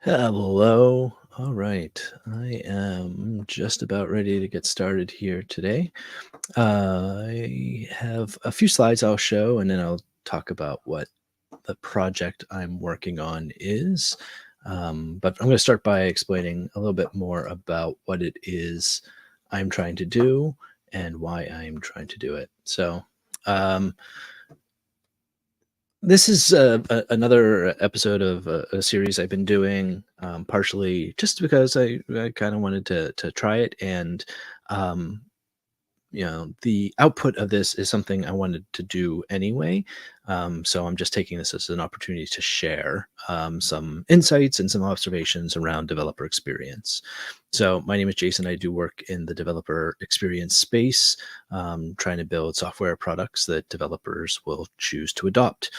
Hello. All right. I am just about ready to get started here today. I have a few slides I'll show, and then I'll talk about what the project I'm working on is. But I'm going to start by explaining a little bit more about what it is I'm trying to do and why I'm trying to do it. Um, this is another episode of a series I've been doing, partially just because I kind of wanted to try it, and um, the output of this is something I wanted to do anyway. So I'm just taking this as an opportunity to share some insights and some observations around developer experience. So my name is Jason. I do work in the developer experience space, trying to build software products that developers will choose to adopt.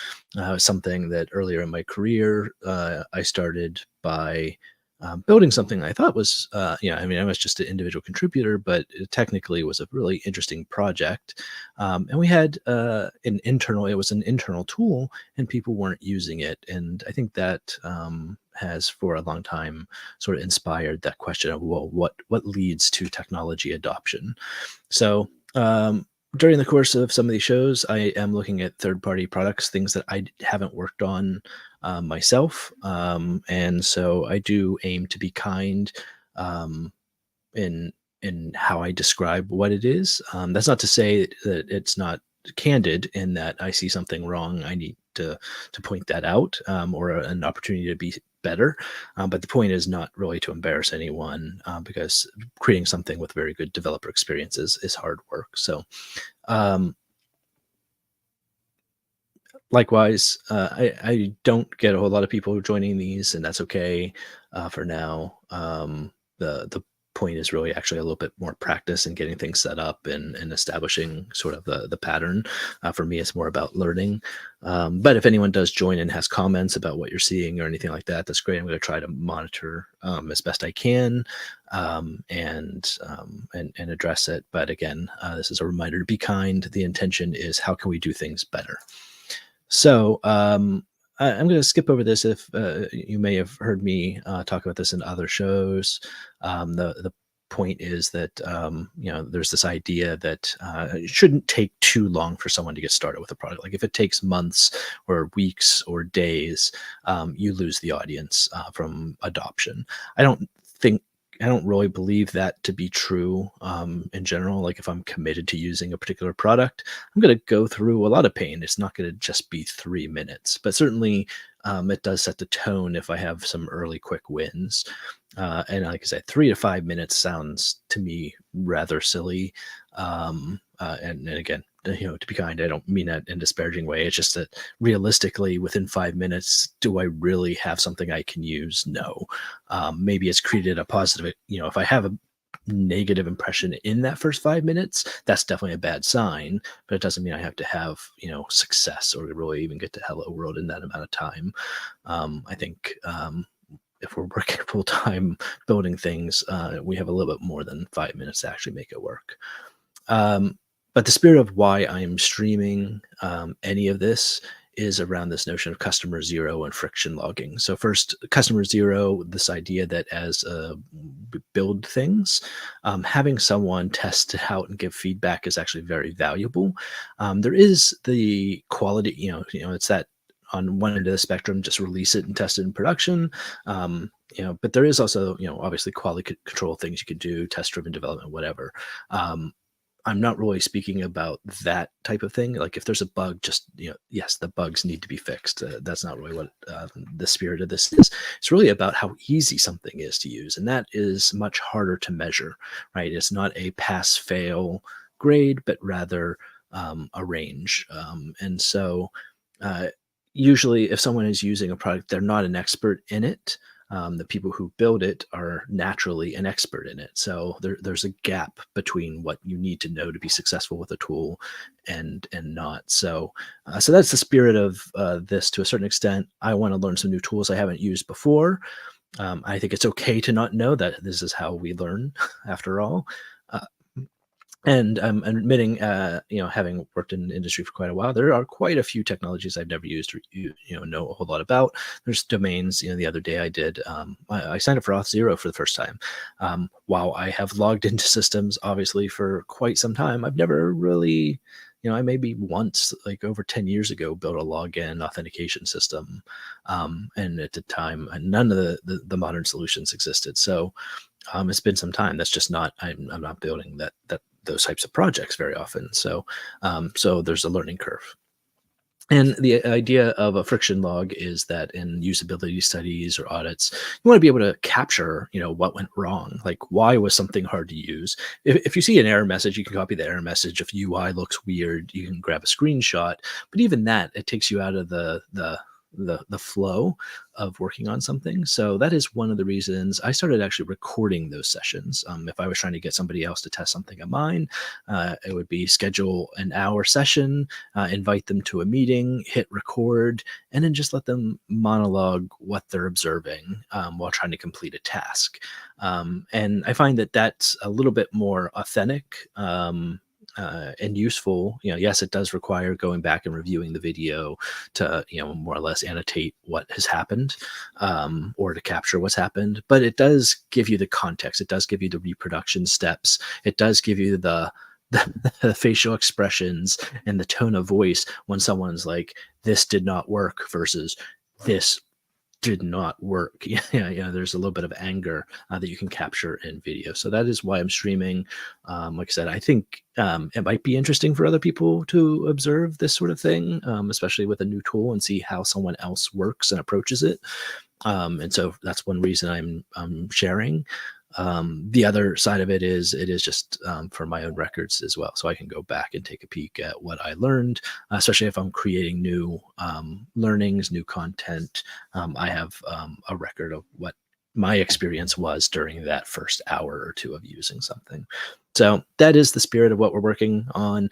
Something that earlier in my career I started by building something I thought was, I mean, I was just an individual contributor, but it technically was a really interesting project. And we had it was an internal tool, and people weren't using it. And I think that has for a long time sort of inspired that question of, well, what leads to technology adoption? So, during the course of some of these shows, I am looking at third-party products, things that I haven't worked on myself, and so I do aim to be kind um, in how I describe what it is. That's not to say that it's not candid in that I see something wrong, I need to point that out, or an opportunity to be better. But the point is not really to embarrass anyone, because creating something with very good developer experiences is hard work. So um, likewise, I don't get a whole lot of people joining these, and that's okay for now. The point is really actually a little bit more practice and getting things set up and establishing sort of the pattern. For me, it's more about learning. But if anyone does join and has comments about what you're seeing or anything like that, that's great. I'm going to try to monitor as best I can, and address it. But again, this is a reminder to be kind. The intention is how can we do things better. So I'm going to skip over this. If you may have heard me talk about this in other shows, the point is that there's this idea that it shouldn't take too long for someone to get started with a product. Like if it takes months or weeks or days, you lose the audience from adoption. I don't think I don't really believe that to be true in general. Like if I'm committed to using a particular product, I'm going to go through a lot of pain. It's not going to just be 3 minutes, but certainly it does set the tone if I have some early quick wins. And like I said, 3 to 5 minutes sounds to me rather silly. And again, to be kind, I don't mean that in a disparaging way. It's just that realistically, within 5 minutes, do I really have something I can use? No. Maybe it's created a positive, if I have a negative impression in that first 5 minutes, that's definitely a bad sign, but it doesn't mean I have to have, success or really even get to hello world in that amount of time. I think if we're working full time building things, we have a little bit more than 5 minutes to actually make it work. But the spirit of why I'm streaming any of this is around this notion of customer zero and friction logging. So first, customer zero, this idea that as we build things, having someone test it out and give feedback is actually very valuable. There is the quality, it's that on one end of the spectrum, just release it and test it in production. But there is also, obviously quality control things you can do, test-driven development, whatever. I'm not really speaking about that type of thing. Like if there's a bug, just, yes, the bugs need to be fixed. That's not really what the spirit of this is. It's really about how easy something is to use. And that is much harder to measure, right? It's not a pass fail grade, but rather a range. And so usually if someone is using a product, they're not an expert in it. The people who build it are naturally an expert in it. So there's a gap between what you need to know to be successful with a tool and not. So that's the spirit of this to a certain extent. I want to learn some new tools I haven't used before. I think it's okay to not know that this is how we learn after all. Uh, And I'm admitting, having worked in the industry for quite a while, there are quite a few technologies I've never used or know a whole lot about. There's domains. The other day I did. I signed up for Auth0 for the first time. While I have logged into systems, obviously for quite some time, I've never really, I maybe once, like over 10 years ago, built a login authentication system, and at the time, none of the modern solutions existed. So it's been some time. That's just not. I'm not building that those types of projects very often. So there's a learning curve. And the idea of a friction log is that in usability studies or audits, you want to be able to capture, what went wrong. Like, why was something hard to use? If you see an error message, you can copy the error message. If UI looks weird, you can grab a screenshot. But even that, it takes you out of the flow of working on something. So that is one of the reasons I started actually recording those sessions. If I was trying to get somebody else to test something of mine, it would be schedule an hour session, invite them to a meeting, hit record, and then just let them monologue what they're observing while trying to complete a task. And I find that that's a little bit more authentic. And useful. Yes, it does require going back and reviewing the video to, more or less annotate what has happened, or to capture what's happened. But it does give you the context. It does give you the reproduction steps. It does give you the facial expressions and the tone of voice when someone's like, "This did not work," versus "This did not work." There's a little bit of anger that you can capture in video. So that is why I'm streaming. Like I said, I think it might be interesting for other people to observe this sort of thing, especially with a new tool, and see how someone else works and approaches it. And so that's one reason I'm sharing. The other side of it is just for my own records as well, so I can go back and take a peek at what I learned, especially if I'm creating new learnings, new content. I have a record of what my experience was during that first hour or two of using something. So that is the spirit of what we're working on.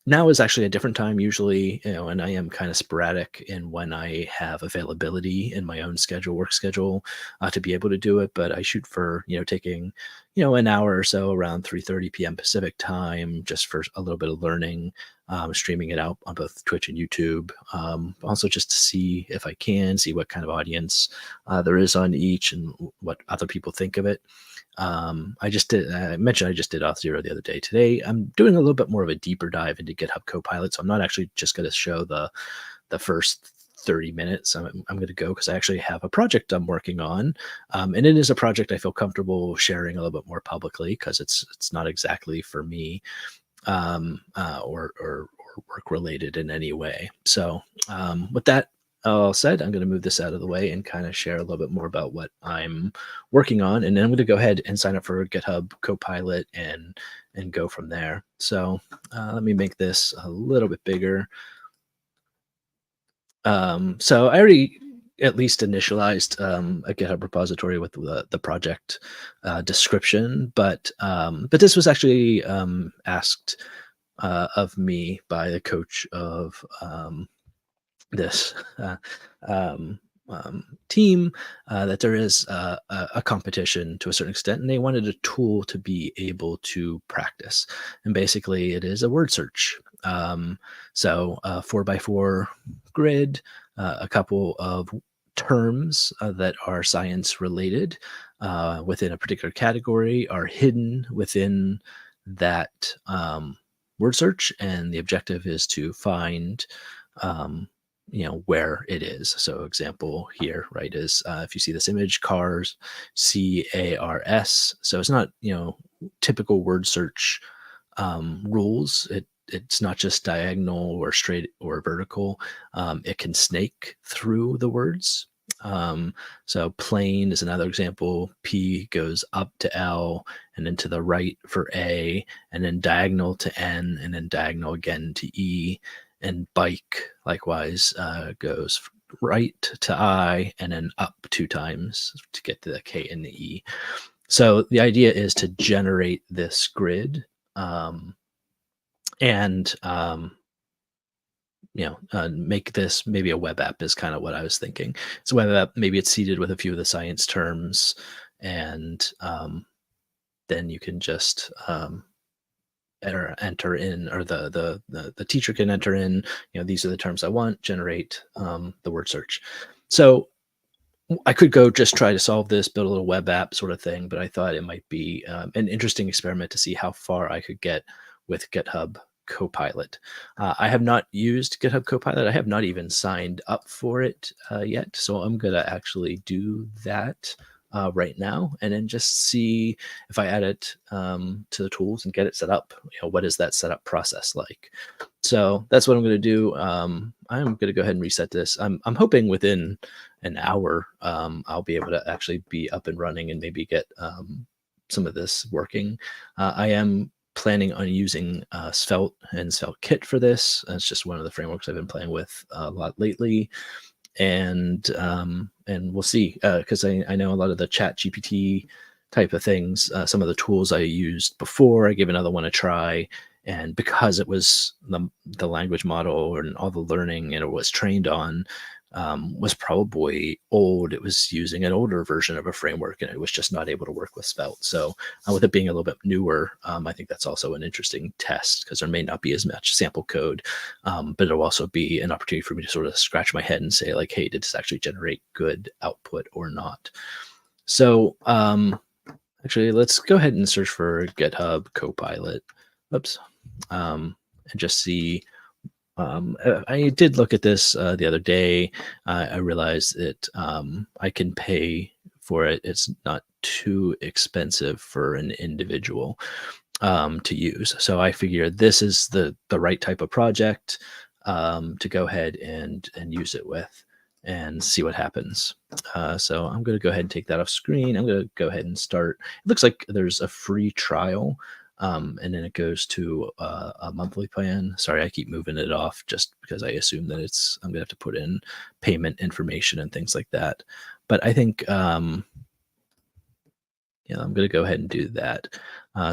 Now is actually a different time usually, and I am kind of sporadic in when I have availability in my own schedule, work schedule, to be able to do it. But I shoot for, taking, an hour or so around 3:30 p.m. Pacific time, just for a little bit of learning, streaming it out on both Twitch and YouTube. Also just to see if I can see what kind of audience there is on each and what other people think of it. I mentioned I just did Auth0 the other day. Today, I'm doing a little bit more of a deeper dive into GitHub Copilot. So I'm not actually just going to show the first 30 minutes. I'm going to go because I actually have a project I'm working on. And it is a project I feel comfortable sharing a little bit more publicly because it's not exactly for me, or work related in any way. So with that all said, I'm going to move this out of the way and kind of share a little bit more about what I'm working on, and then I'm going to go ahead and sign up for GitHub Copilot and go from there. So let me make this a little bit bigger. So I already at least initialized a GitHub repository with the project description, but this was actually asked of me by the coach of this um, team, that there is a competition to a certain extent, and they wanted a tool to be able to practice. And basically, it is a word search. So a 4x4 grid, a couple of terms that are science related within a particular category are hidden within that word search, and the objective is to find um, where it is. So example here, right, is if you see this image, cars, CARS. So it's not, typical word search rules. It's not just diagonal or straight or vertical. It can snake through the words. So plane is another example. P goes up to L and then to the right for A, and then diagonal to N, and then diagonal again to E. And bike likewise goes right to I and then up 2 times to get to the K and the E. So the idea is to generate this grid, and make this maybe a web app is kind of what I was thinking. It's a web app, maybe it's seeded with a few of the science terms, and then you can just enter in, or the teacher can enter in, these are the terms I want, generate the word search. So I could go just try to solve this, build a little web app sort of thing, but I thought it might be an interesting experiment to see how far I could get with GitHub Copilot. I have not used GitHub Copilot. I have not even signed up for it yet. So I'm going to actually do that right now, and then just see if I add it to the tools and get it set up. What is that setup process like? So that's what I'm going to do. I'm going to go ahead and reset this. I'm hoping within an hour I'll be able to actually be up and running and maybe get some of this working. I am planning on using Svelte and SvelteKit for this. It's just one of the frameworks I've been playing with a lot lately, and we'll see, because I know a lot of the Chat GPT type of things. Some of the tools I used before, I gave another one a try, and because it was the language model and all the learning and it was trained on was probably old. It was using an older version of a framework, and it was just not able to work with Svelte. So with it being a little bit newer, I think that's also an interesting test, because there may not be as much sample code, but it'll also be an opportunity for me to sort of scratch my head and say, like, hey, did this actually generate good output or not? So actually, let's go ahead and search for GitHub Copilot. Oops. And just see. I did look at this the other day. I realized that I can pay for it. It's not too expensive for an individual to use. So I figure this is the right type of project to go ahead and use it with and see what happens. So I'm going to go ahead and take that off screen. I'm going to go ahead and start. It looks like there's a free trial. And then it goes to a monthly plan. Sorry, I keep moving it off just because I assume that I'm gonna have to put in payment information and things like that. But I think, I'm gonna go ahead and do that.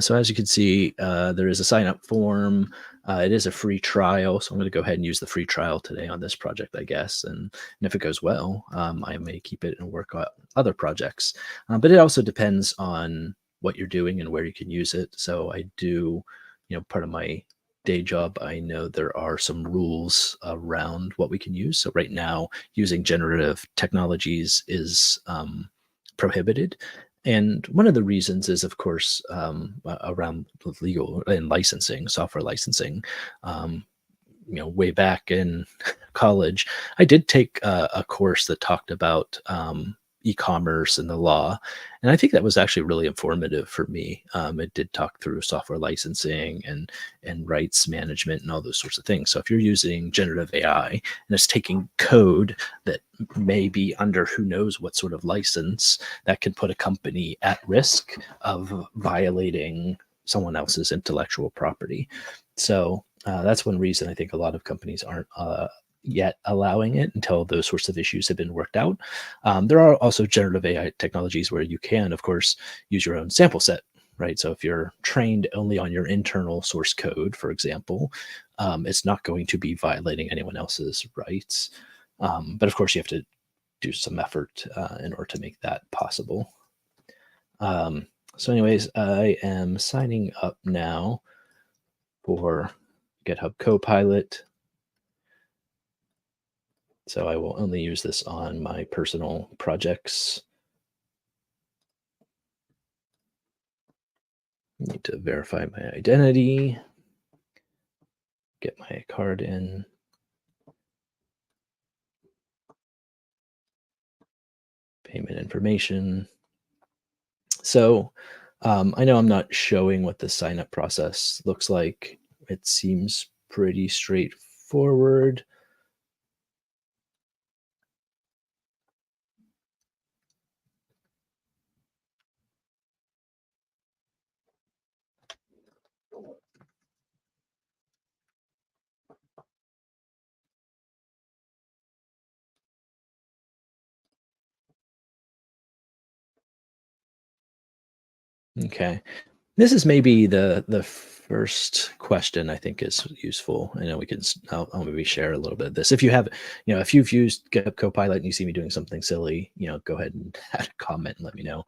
So as you can see, there is a sign up form. It is a free trial, so I'm gonna go ahead and use the free trial today on this project, I guess. And if it goes well, I may keep it and work on other projects. But it also depends on what you're doing and where you can use it. So I do, part of my day job, I know there are some rules around what we can use. So right now, using generative technologies is prohibited. And one of the reasons is, of course, around legal and licensing, software licensing. Way back in college, I did take a course that talked about e-commerce and the law, and I think that was actually really informative for me. It did talk through software licensing and rights management and all those sorts of things. So if you're using generative AI and it's taking code that may be under who knows what sort of license, that can put a company at risk of violating someone else's intellectual property. So that's one reason I think a lot of companies aren't yet allowing it until those sorts of issues have been worked out. There are also generative AI technologies where you can, of course, use your own sample set, right? So if you're trained only on your internal source code, for example, it's not going to be violating anyone else's rights. But of course, you have to do some effort in order to make that possible. So anyways, I am signing up now for GitHub Copilot. So I will only use this on my personal projects. Need to verify my identity, get my card in. Payment information. So I know I'm not showing what the sign up process looks like. It seems pretty straightforward. Okay. This is maybe the first question I think is useful. I know we can. I'll maybe share a little bit of this. If you have, if you've used GitHub Copilot and you see me doing something silly, go ahead and add a comment and let me know.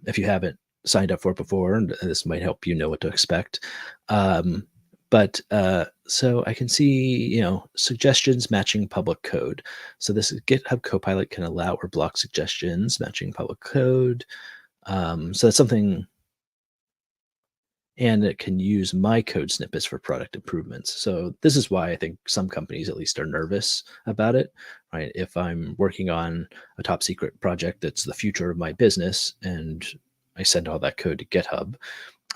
If you haven't, signed up for it before, and this might help you know what to expect. Um, but so I can see, suggestions matching public code. So this is GitHub Copilot can allow or block suggestions matching public code. So that's something, and it can use my code snippets for product improvements. So this is why I think some companies at least are nervous about it, right? If I'm working on a top secret project that's the future of my business and I send all that code to GitHub,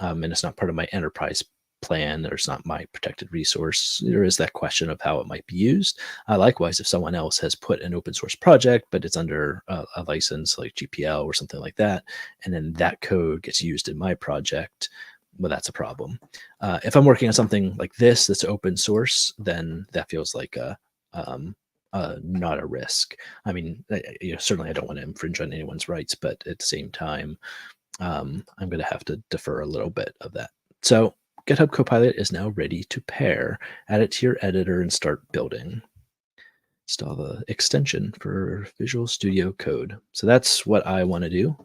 and it's not part of my enterprise plan, or it's not my protected resource, there is that question of how it might be used. Likewise, if someone else has put an open source project, but it's under a license like GPL or something like that, and then that code gets used in my project, well, that's a problem. If I'm working on something like this that's open source, then that feels like not a risk. I mean, certainly I don't want to infringe on anyone's rights, but at the same time, I'm going to have to defer a little bit of that. So GitHub Copilot is now ready to pair. Add it to your editor and start building. Install the extension for Visual Studio Code. So that's what I want to do.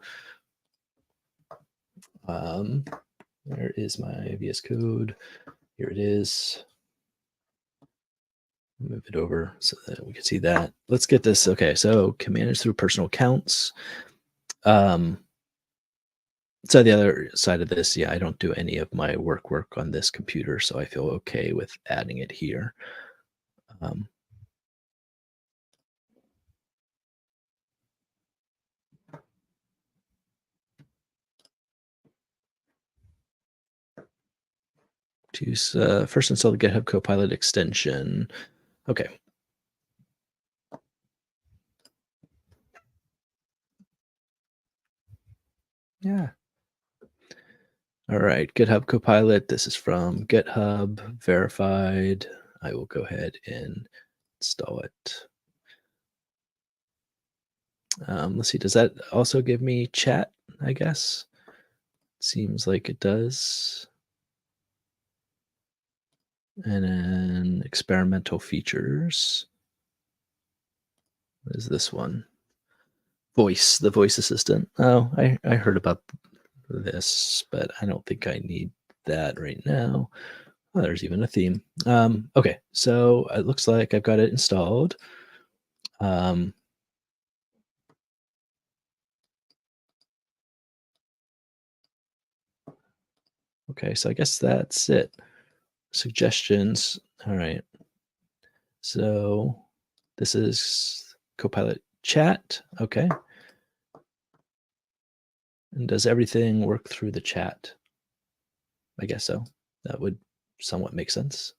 Where is my VS Code? Here it is. Move it over so that we can see that. Let's get this. Okay, so can manage through personal accounts. So the other side of this, yeah, I don't do any of my work on this computer, so I feel okay with adding it here. Um, to first install the GitHub Copilot extension. Okay. Yeah. All right, GitHub Copilot. This is from GitHub, verified. I will go ahead and install it. Let's see, does that also give me chat, I guess? Seems like it does. And then experimental features. What is this one? The voice assistant. Oh, I heard about this, but I don't think I need that right now. Oh, there's even a theme. Okay, so it looks like I've got it installed. Um, okay, so I guess that's it. Suggestions. All right. So this is Copilot chat. Okay. And does everything work through the chat? I guess so. That would somewhat make sense.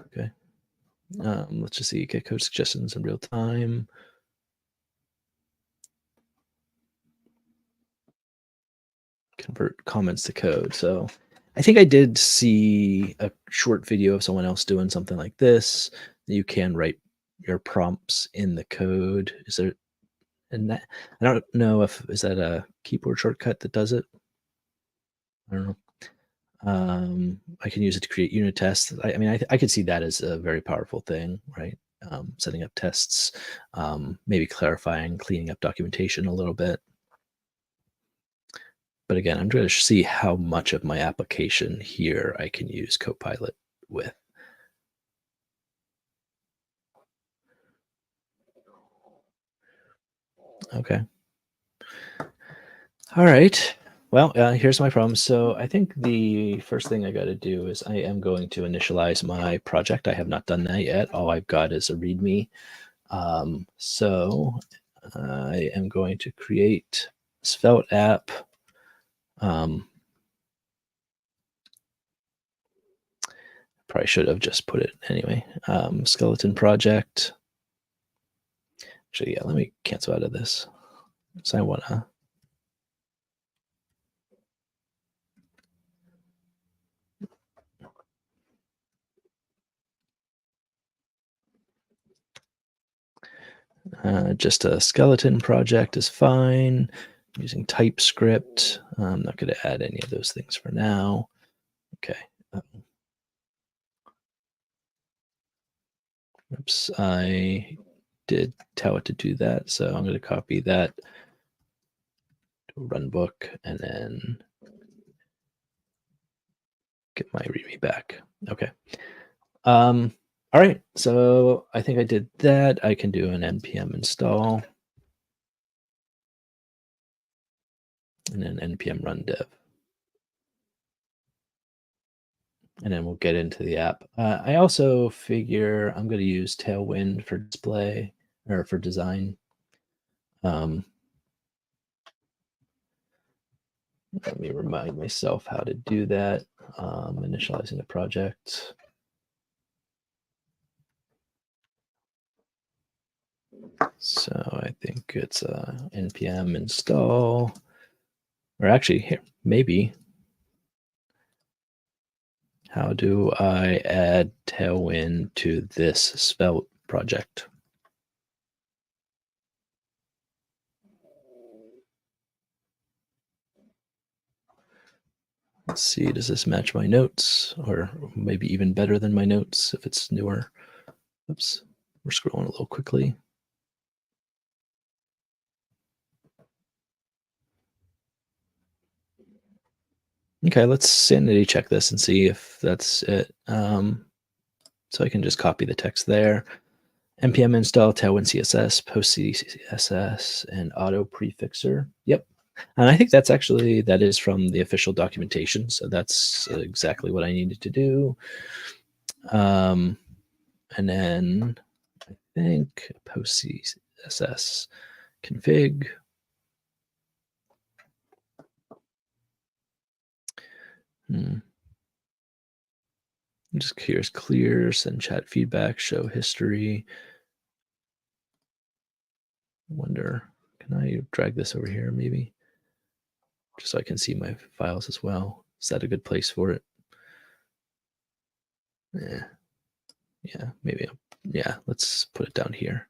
Okay. Let's just see. Get code suggestions in real time. Convert comments to code. So I think I did see a short video of someone else doing something like this. You can write your prompts in the code. Is there, and that, I don't know if, is that a keyboard shortcut that does it? I don't know. I can use it to create unit tests. I mean, I could see that as a very powerful thing, right? Setting up tests, maybe clarifying, cleaning up documentation a little bit. But again, I'm going to see how much of my application here I can use Copilot with. Okay. All right. Well, here's my problem. So I think the first thing I got to do is I am going to initialize my project. I have not done that yet. All I've got is a README. So I am going to create Svelte app. Probably should have just put it anyway. Skeleton project. Actually, yeah, let me cancel out of this. So I want to. Just a skeleton project is fine. Using TypeScript. I'm not going to add any of those things for now. Okay. Oops, I did tell it to do that, so I'm going to copy that do a run book, and then get my README back. Okay. All right. So I think I did that. I can do an npm install and then npm run dev. And then we'll get into the app. I also figure I'm going to use Tailwind for display or for design. Let me remind myself how to do that. Initializing a project. So I think it's npm install, or actually here, maybe. How do I add Tailwind to this Svelte project? Let's see, does this match my notes, or maybe even better than my notes if it's newer? Oops, we're scrolling a little quickly. Okay, let's sanity check this and see if that's it. So I can just copy the text there. npm install Tailwind CSS, post CSS, and auto prefixer. Yep. And I think that's actually, that is from the official documentation. So that's exactly what I needed to do. And then I think post CSS config. Just here's clear, send chat feedback, show history. Wonder, can I drag this over here maybe? Just so I can see my files as well. Is that a good place for it? Yeah, maybe. Yeah, let's put it down here.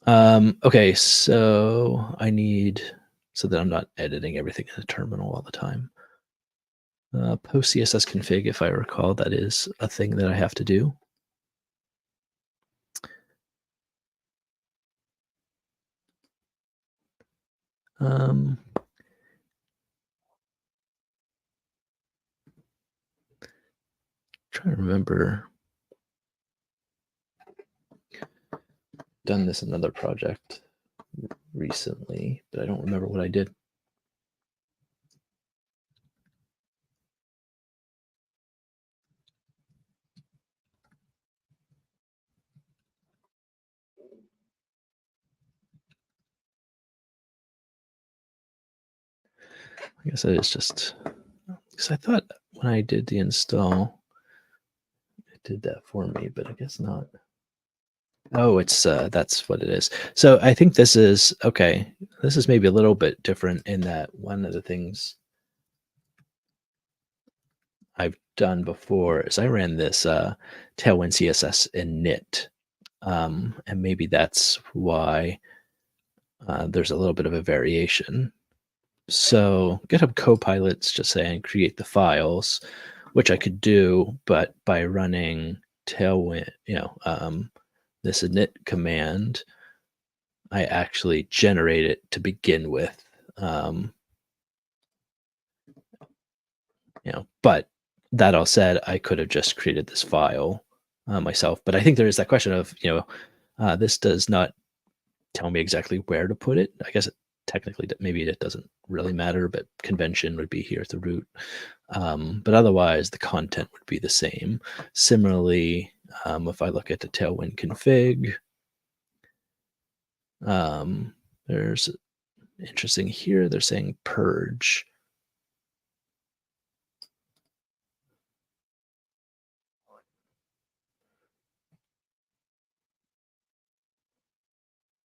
Okay, so I need, so that I'm not editing everything in the terminal all the time. Post CSS config, if I recall, that is a thing that I have to do. Trying to remember. Done this in another project recently, but I don't remember what I did. I guess it is just because I thought when I did the install, it did that for me, but I guess not. Oh, it's that's what it is. So I think this is okay. This is maybe a little bit different in that one of the things I've done before is I ran this Tailwind CSS init, and maybe that's why there's a little bit of a variation. So GitHub Copilot's just saying create the files, which I could do, but by running Tailwind, this init command, I actually generate it to begin with. But that all said, I could have just created this file myself. But I think there is that question of, this does not tell me exactly where to put it. I guess technically maybe it doesn't really matter, but convention would be here at the root. But otherwise, the content would be the same. Similarly, if I look at the Tailwind config, there's interesting here. They're saying purge.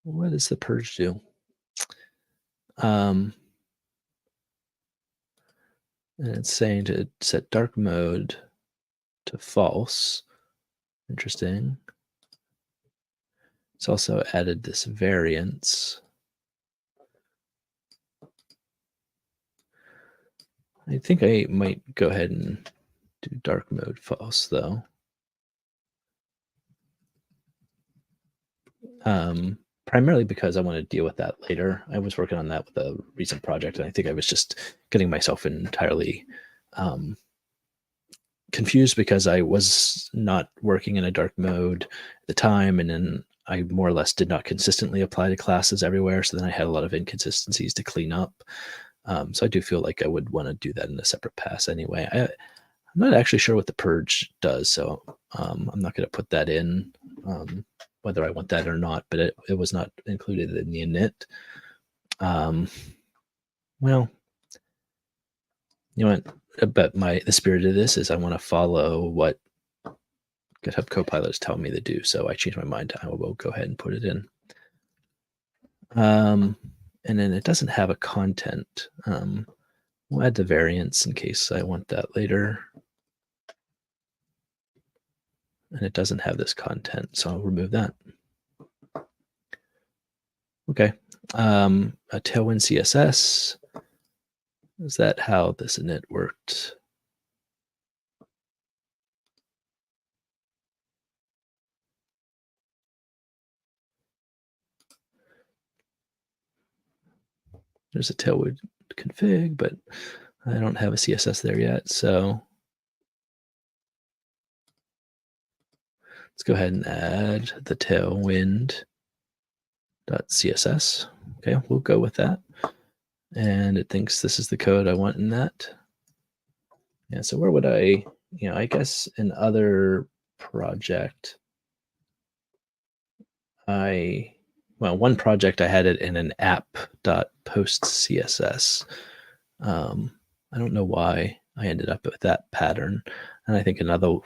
What does the purge do? And it's saying to set dark mode to false. Interesting. It's also added this variance. I think I might go ahead and do dark mode false though. primarily because I want to deal with that later. I was working on that with a recent project, and I think I was just getting myself entirely um, confused because I was not working in a dark mode at the time, and then I more or less did not consistently apply to classes everywhere. So then I had a lot of inconsistencies to clean up. So I do feel like I would want to do that in a separate pass anyway. I'm not actually sure what the purge does, so I'm not going to put that in, whether I want that or not, but it was not included in the init. Well, you know what? But the spirit of this is I want to follow what GitHub Copilot is telling me to do. So I changed my mind. I will go ahead and put it in. And then it doesn't have a content. We'll add the variance in case I want that later. And it doesn't have this content, so I'll remove that. Okay. A Tailwind CSS. Is that how this init worked? There's a Tailwind config, but I don't have a CSS there yet. So let's go ahead and add the tailwind.css. Okay, we'll go with that. And it thinks this is the code I want in that. Yeah, so where would I guess in other project, one project I had it in an app.postcss. I don't know why I ended up with that pattern. And I think another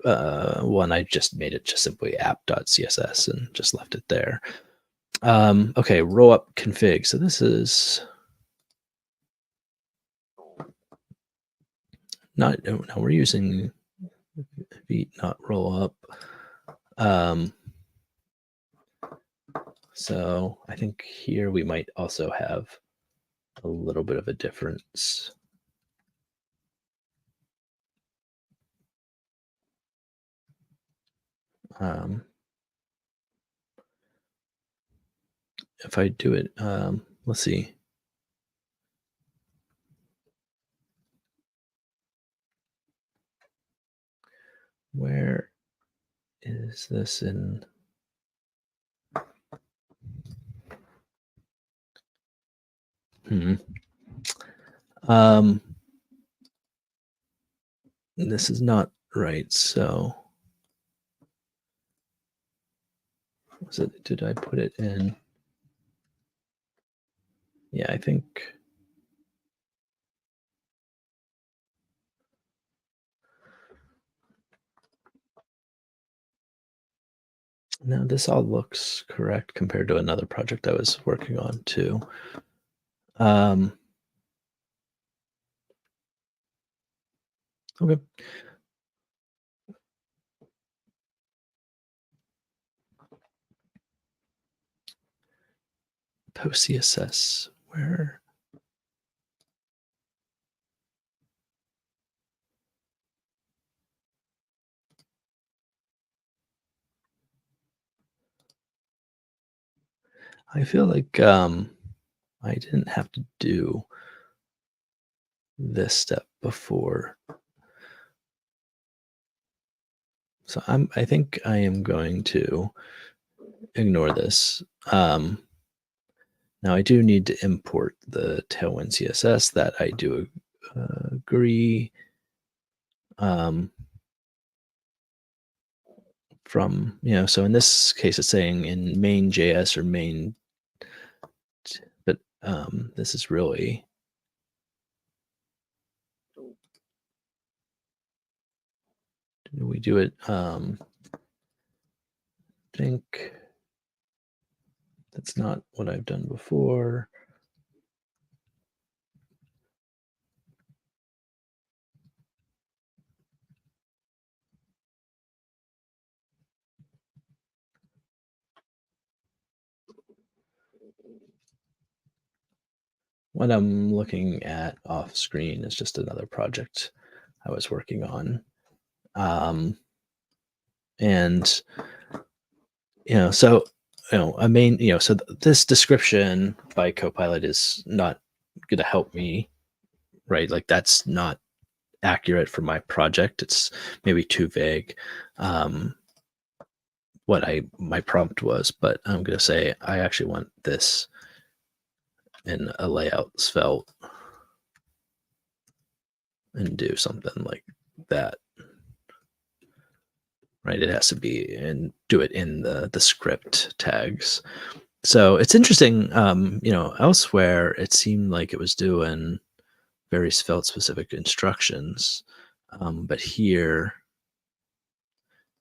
one, I just made it just simply app.css and just left it there. Okay, roll up config. So this is no, we're using Vite, not roll up. So I think here we might also have a little bit of a difference. If I do it, let's see. Where is this in? This is not right. So was it? Did I put it in? Yeah, I think. No, this all looks correct compared to another project I was working on too. Okay. Post CSS, where? I feel like I didn't have to do this step before. So I think I am going to ignore this. Now I do need to import the Tailwind CSS. That I do agree. From, so in this case, it's saying in main.js or main, but this is really, we do it, I think that's not what I've done before. What I'm looking at off screen is just another project I was working on. And, so a main, so this description by Copilot is not going to help me, right? Like that's not accurate for my project. It's maybe too vague. What my prompt was, but I'm going to say I actually want this in a layout svelte and do something like that. Right, it has to be and do it in the script tags. So it's interesting. Elsewhere it seemed like it was doing very svelte specific instructions, but here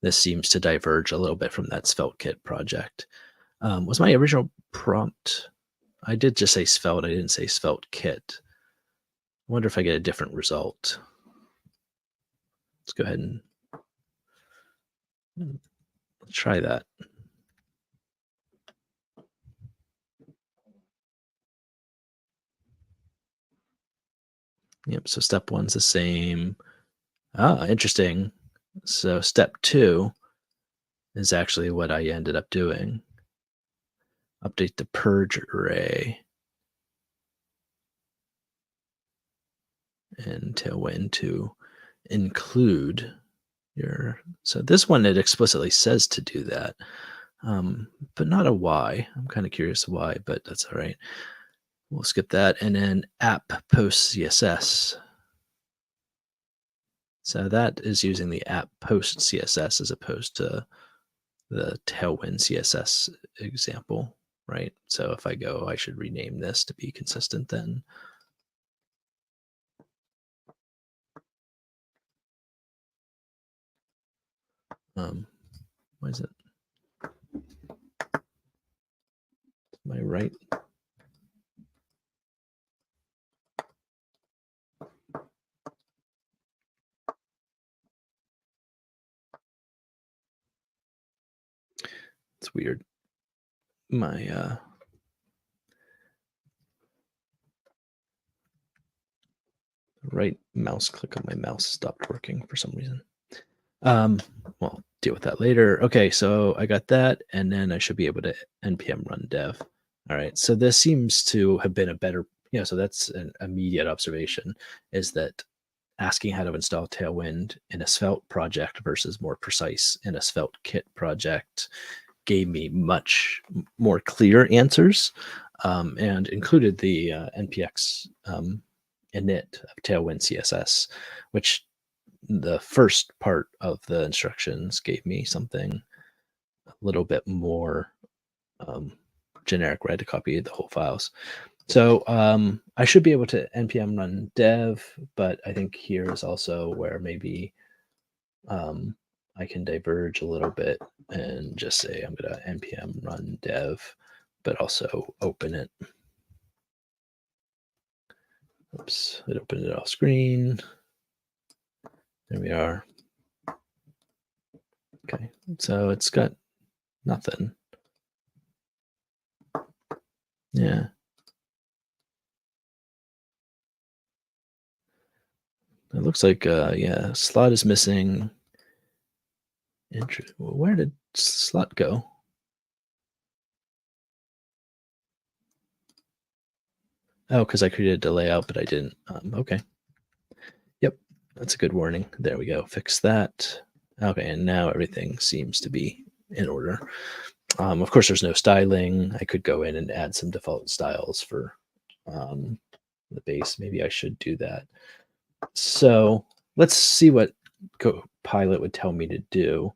this seems to diverge a little bit from that SvelteKit project. Was my original prompt? I did just say svelte. I didn't say SvelteKit. I wonder if I get a different result. Let's go ahead and let's try that. Yep. So step one's the same. Ah, interesting. So step two is actually what I ended up doing. Update the purge array and Tailwind to include your. So this one, it explicitly says to do that, but not a why. I'm kind of curious why, but that's all right. We'll skip that. And then app post CSS. So that is using the app post CSS as opposed to the Tailwind CSS example, right? So if I go, I should rename this to be consistent then. Why is it? Am I right? It's weird. My right mouse click on my mouse stopped working for some reason. Well, deal with that later. Okay, so I got that, and then I should be able to npm run dev. All right, so this seems to have been a better, so that's an immediate observation, is that asking how to install Tailwind in a Svelte project versus more precise in a SvelteKit project gave me much more clear answers, and included the npx init of Tailwind CSS, which the first part of the instructions gave me something a little bit more generic, where I had to copy the whole files. So I should be able to npm run dev, but I think here is also where maybe I can diverge a little bit and just say I'm going to npm run dev, but also open it. Oops, it opened it off screen. There we are. Okay, so it's got nothing. Yeah. It looks like, yeah, slot is missing. Where did slot go? Oh, because I created a layout, but I didn't. Okay. Yep, that's a good warning. There we go. Fix that. Okay, and now everything seems to be in order. Of course, there's no styling. I could go in and add some default styles for the base. Maybe I should do that. So let's see what Copilot would tell me to do.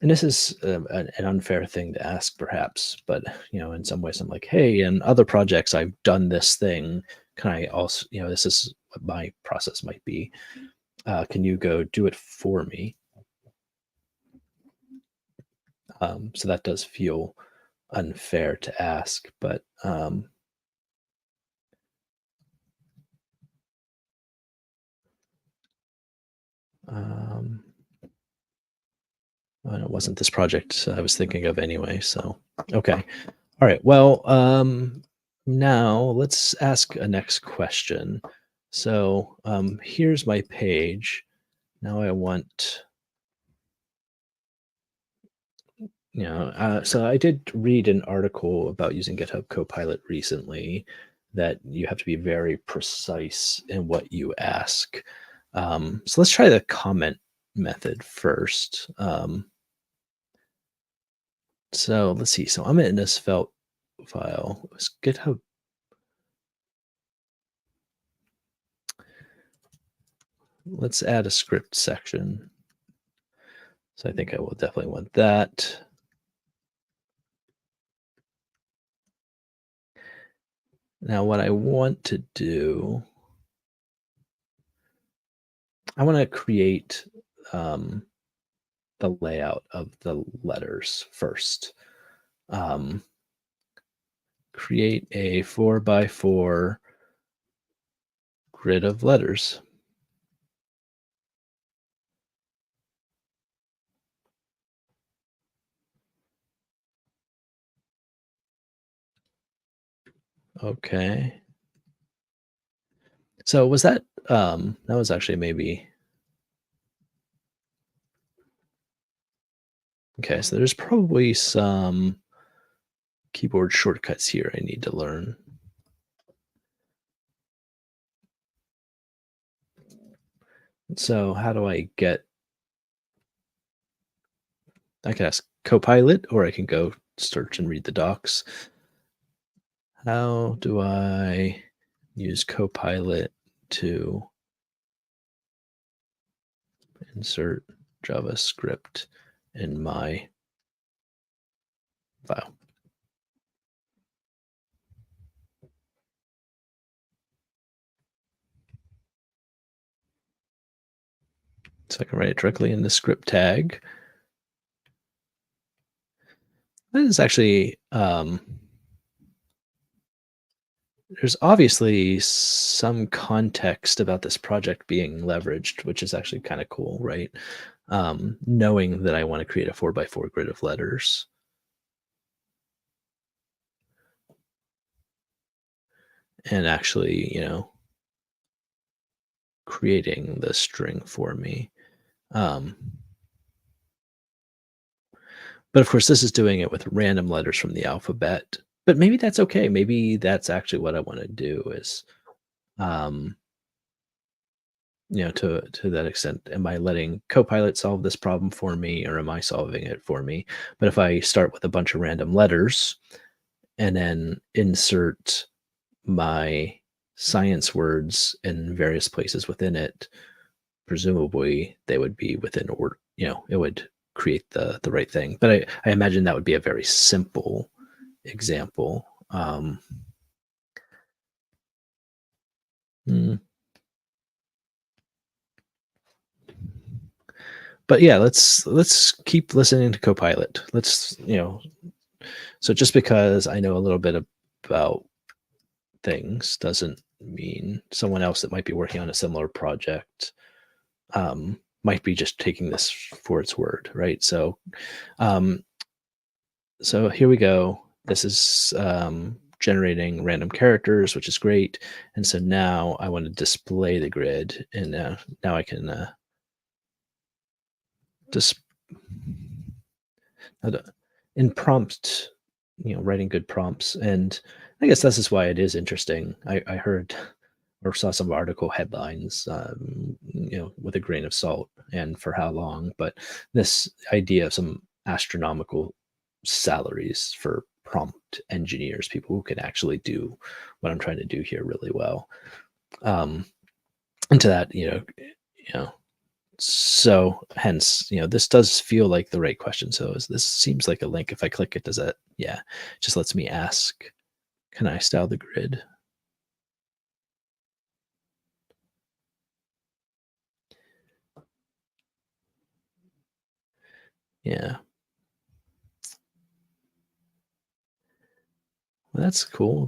And this is an unfair thing to ask, perhaps, but in some ways, I'm like, hey, in other projects, I've done this thing. Can I also, this is what my process might be. Can you go do it for me? So that does feel unfair to ask, but it wasn't this project I was thinking of anyway. So, okay. All right. Well, now let's ask a next question. So here's my page. Now I want So I did read an article about using GitHub Copilot recently that you have to be very precise in what you ask. So let's try the comment method first. So let's see. So I'm in a svelte file. It's GitHub. Let's add a script section. So I think I will definitely want that. Now, what I want to do, I want to create um, the layout of the letters first. Um, create a 4x4 grid of letters. Okay. So was that was actually maybe okay. So there's probably some keyboard shortcuts here I need to learn. So how do I get I can ask Copilot or I can go search and read the docs. How do I use Copilot to insert JavaScript in my file? So I can write it directly in the script tag. That is actually there's obviously some context about this project being leveraged, which is actually kind of cool, right? Knowing that I want to create a 4x4 grid of letters and actually, creating the string for me. Um, but of course, this is doing it with random letters from the alphabet. But maybe that's okay. Maybe that's actually what I want to do is um, to that extent, am I letting Copilot solve this problem for me or am I solving it for me? But if I start with a bunch of random letters and then insert my science words in various places within it, presumably they would be within order, it would create the right thing. But I imagine that would be a very simple example. Hmm. But yeah, let's keep listening to Copilot. So just because I know a little bit about things doesn't mean someone else that might be working on a similar project might be just taking this for its word, right? Um, so here we go. This is generating random characters, which is great. And so now I want to display the grid, and now I can just in prompt, writing good prompts. And I guess this is why it is interesting. I heard or saw some article headlines, with a grain of salt and for how long, but this idea of some astronomical salaries for prompt engineers, people who can actually do what I'm trying to do here really well. Um, and to that, you know, so hence, this does feel like the right question. So this seems like a link. If I click it, does that, yeah, just lets me ask, can I style the grid? Yeah, well, that's cool.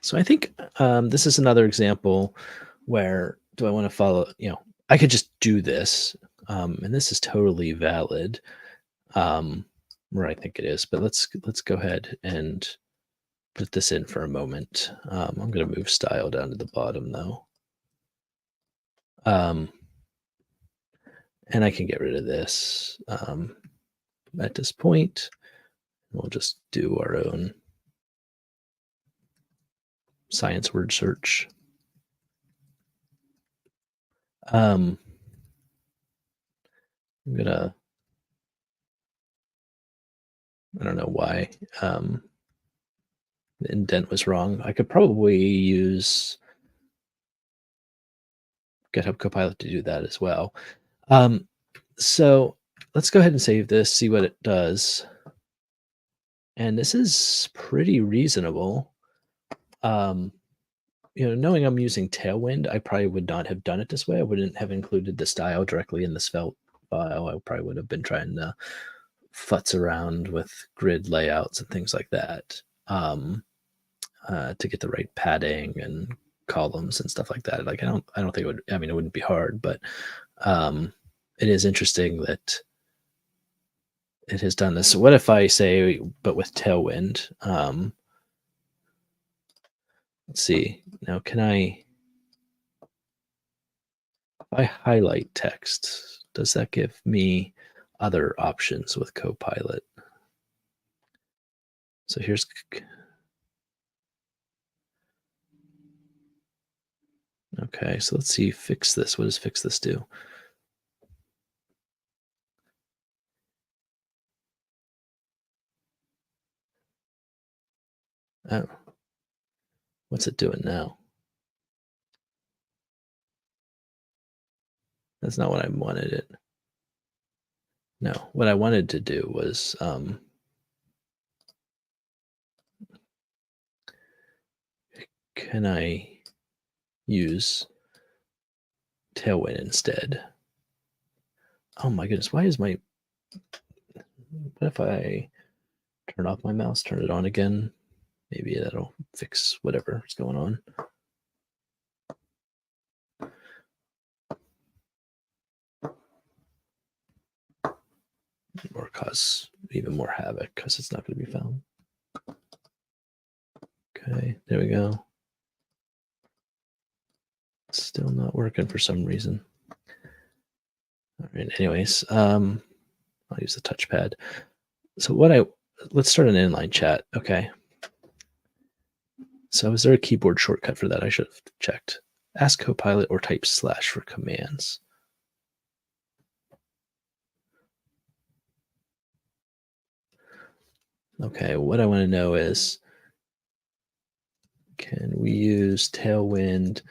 So I think this is another example where do I want to follow, I could just do this. And this is totally valid, um, where I think it is, but let's go ahead and put this in for a moment. I'm going to move style down to the bottom though. Um, And I can get rid of this at this point. We'll just do our own science word search. I'm gonna, I don't know why the indent was wrong. I could probably use GitHub Copilot to do that as well. So let's go ahead and save this, see what it does. And this is pretty reasonable. Knowing I'm using Tailwind, I probably would not have done it this way. I wouldn't have included the style directly in the Svelte file. I probably would have been trying to futz around with grid layouts and things like that to get the right padding and columns and stuff like that. Like I don't think it would. I mean, it wouldn't be hard, but it is interesting that it has done this. So what if I say, but with Tailwind? Let's see. Now, if I highlight text, does that give me other options with Copilot? So here's, okay, so let's see, fix this. What does fix this do? Oh, what's it doing now? That's not what I wanted it. No, what I wanted to do was can I use Tailwind instead? Oh my goodness, why is what if I turn off my mouse, turn it on again? Maybe that'll fix whatever's going on. Or cause even more havoc because it's not going to be found. Okay, there we go. It's still not working for some reason. All right, anyways, I'll use the touchpad. So let's start an inline chat. Okay. So is there a keyboard shortcut for that? I should have checked. Ask Copilot or type / for commands. Okay, what I want to know is, can we use Tailwind?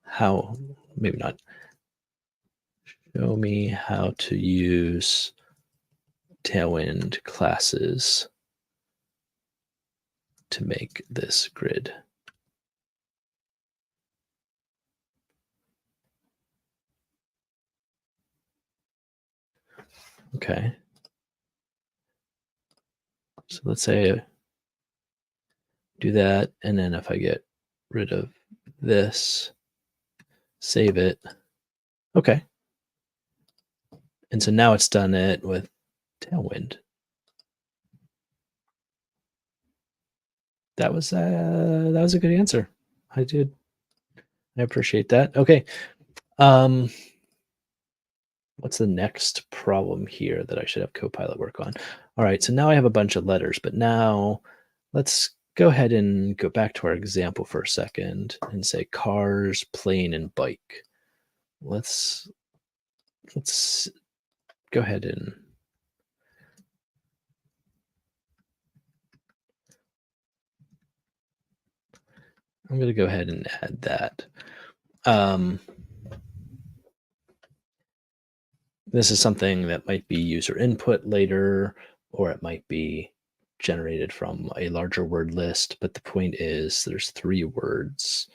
How, maybe not. Show me how to use Tailwind classes to make this grid. Okay. So let's say I do that, and then if I get rid of this, save it. Okay. And so now it's done it with Tailwind. That was a good answer. I appreciate that. Okay. What's the next problem here that I should have Copilot work on? All right, so now I have a bunch of letters, but now let's go ahead and go back to our example for a second and say cars, plane, and bike. Let's go ahead and I'm going to go ahead and add that. This is something that might be user input later, or it might be generated from a larger word list. But the point is there's 3 words.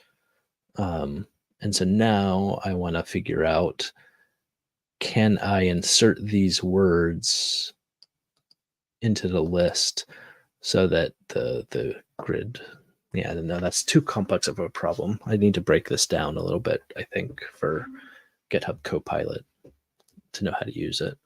And so now I want to figure out, can I insert these words into the list so that the grid, yeah, no, that's too complex of a problem. I need to break this down a little bit, I think, for GitHub Copilot to know how to use it.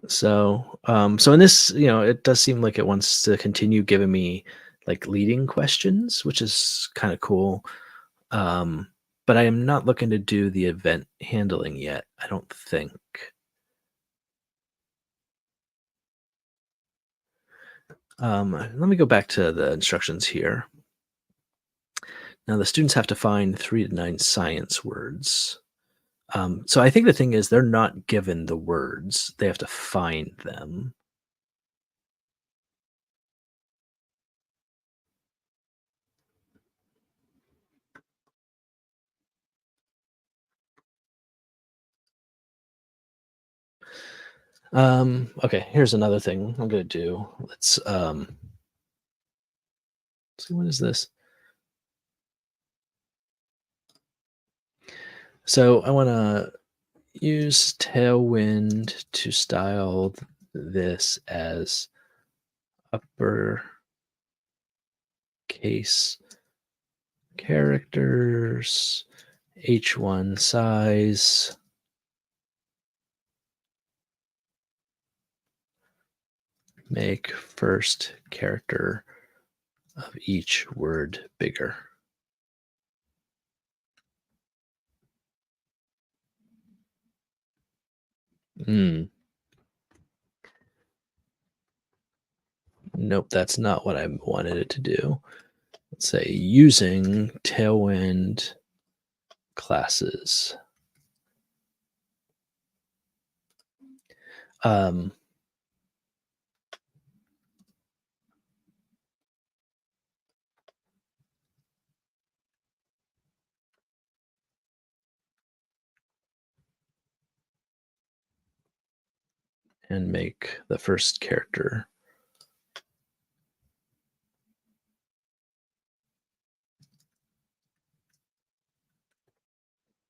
So in this, it does seem like it wants to continue giving me like leading questions, which is kind of cool. Um, but I am not looking to do the event handling yet, I don't think. Let me go back to the instructions here. Now, the students have to find 3 to 9 science words. So I think the thing is they're not given the words, they have to find them. Okay, here's another thing I'm going to do. Let's see, what is this? So I want to use Tailwind to style this as uppercase characters, H1 size, make first character of each word bigger. Hmm. Nope, that's not what I wanted it to do. Let's say using Tailwind classes. Um, and make the first character.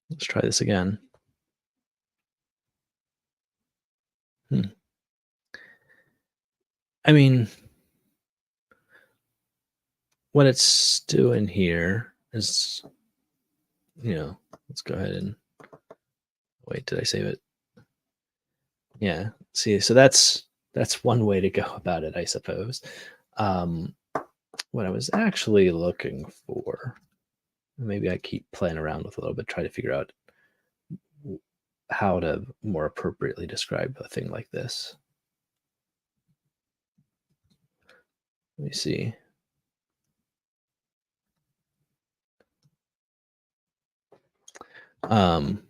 Let's try this again. Hmm. I mean, what it's doing here is, let's go ahead and wait. Did I save it? Yeah. See, so that's one way to go about it, I suppose. Um, what I was actually looking for, maybe I keep playing around with a little bit, try to figure out how to more appropriately describe a thing like this. Let me see. Um,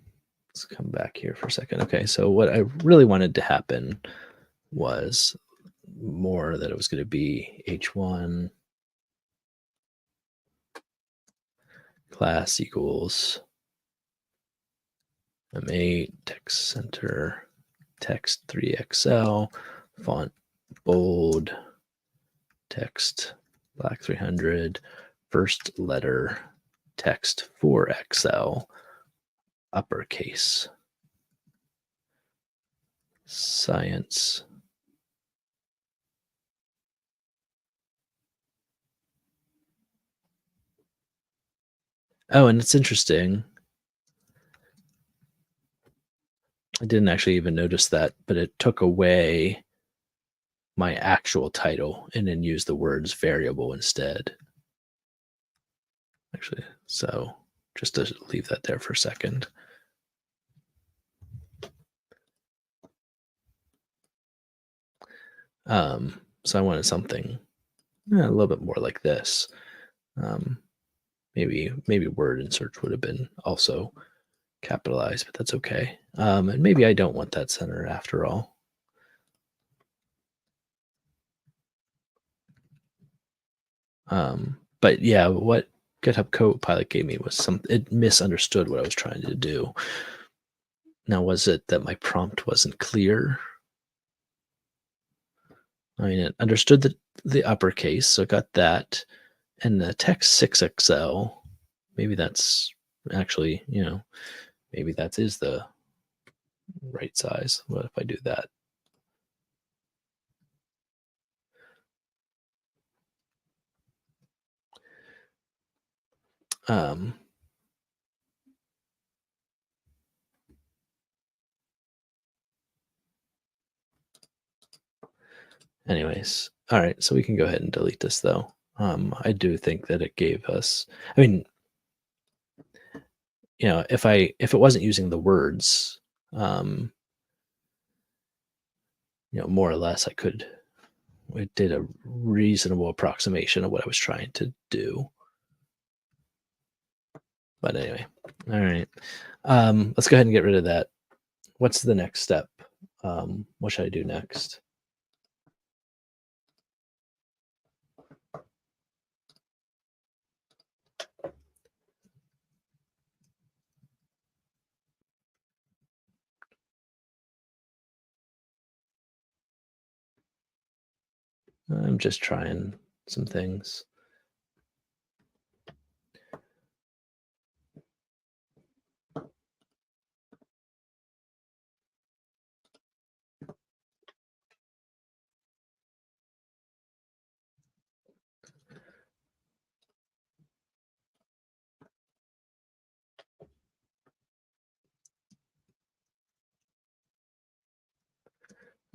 let's come back here for a second. Okay, so what I really wanted to happen was more that it was going to be H1 class equals M8 text center text 3XL font bold text black 300 first letter text 4XL uppercase science. Oh, and it's interesting. I didn't actually even notice that, but it took away my actual title and then used the words variable instead. Actually, so just to leave that there for a second. So I wanted something a little bit more like this. Um, maybe word and search would have been also capitalized, but that's okay. And maybe I don't want that center after all. But yeah, what GitHub Copilot gave me was it misunderstood what I was trying to do. Now, was it that my prompt wasn't clear? I mean, it understood the uppercase, so it got that. And the text 6XL, maybe that's actually, maybe that is the right size. What if I do that? Um, anyways, all right, so we can go ahead and delete this though. I do think that it gave us, I mean, if it wasn't using the words, um, more or less, it did a reasonable approximation of what I was trying to do. But anyway, all right. Let's go ahead and get rid of that. What's the next step? What should I do next? I'm just trying some things.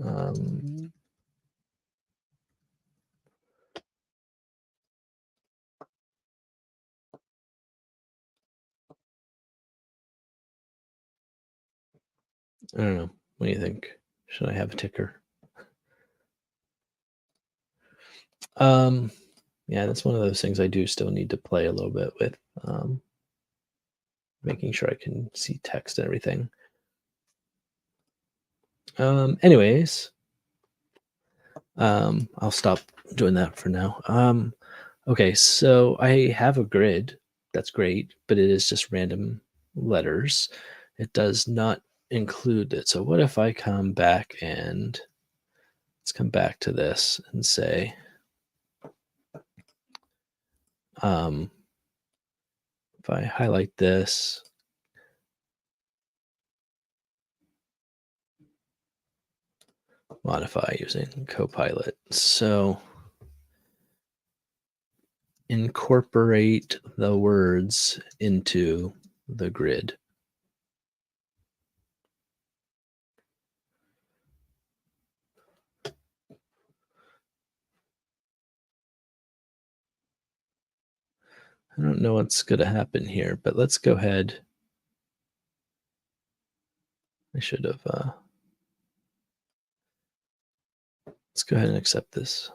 Um, I don't know. What do you think? Should I have a ticker? Um, yeah, that's one of those things I do still need to play a little bit with, making sure I can see text and everything. Anyways, I'll stop doing that for now. Okay, so I have a grid. That's great, but it is just random letters. It does not include it. So what if I come back and let's come back to this and say, if I highlight this, modify using Copilot. So incorporate the words into the grid. I don't know what's going to happen here, but let's go ahead. I should have, let's go ahead and accept this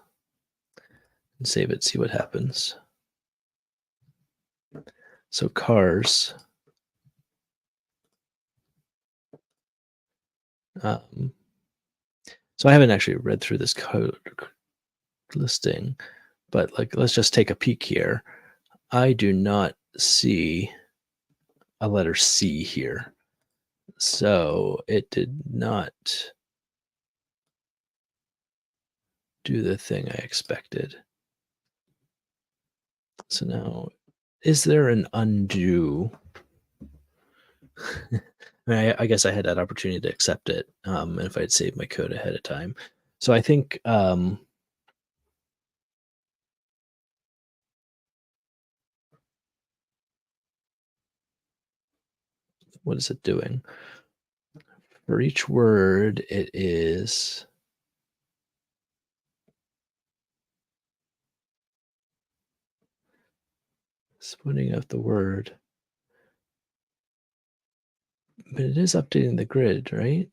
and save it, see what happens. So cars, um, so I haven't actually read through this code listing, but like, let's just take a peek here. I do not see a letter C here. So it did not do the thing I expected. So now, is there an undo? I mean, I guess I had that opportunity to accept it, if I had saved my code ahead of time. So I think, what is it doing? For each word, it is splitting out the word, but it is updating the grid, right?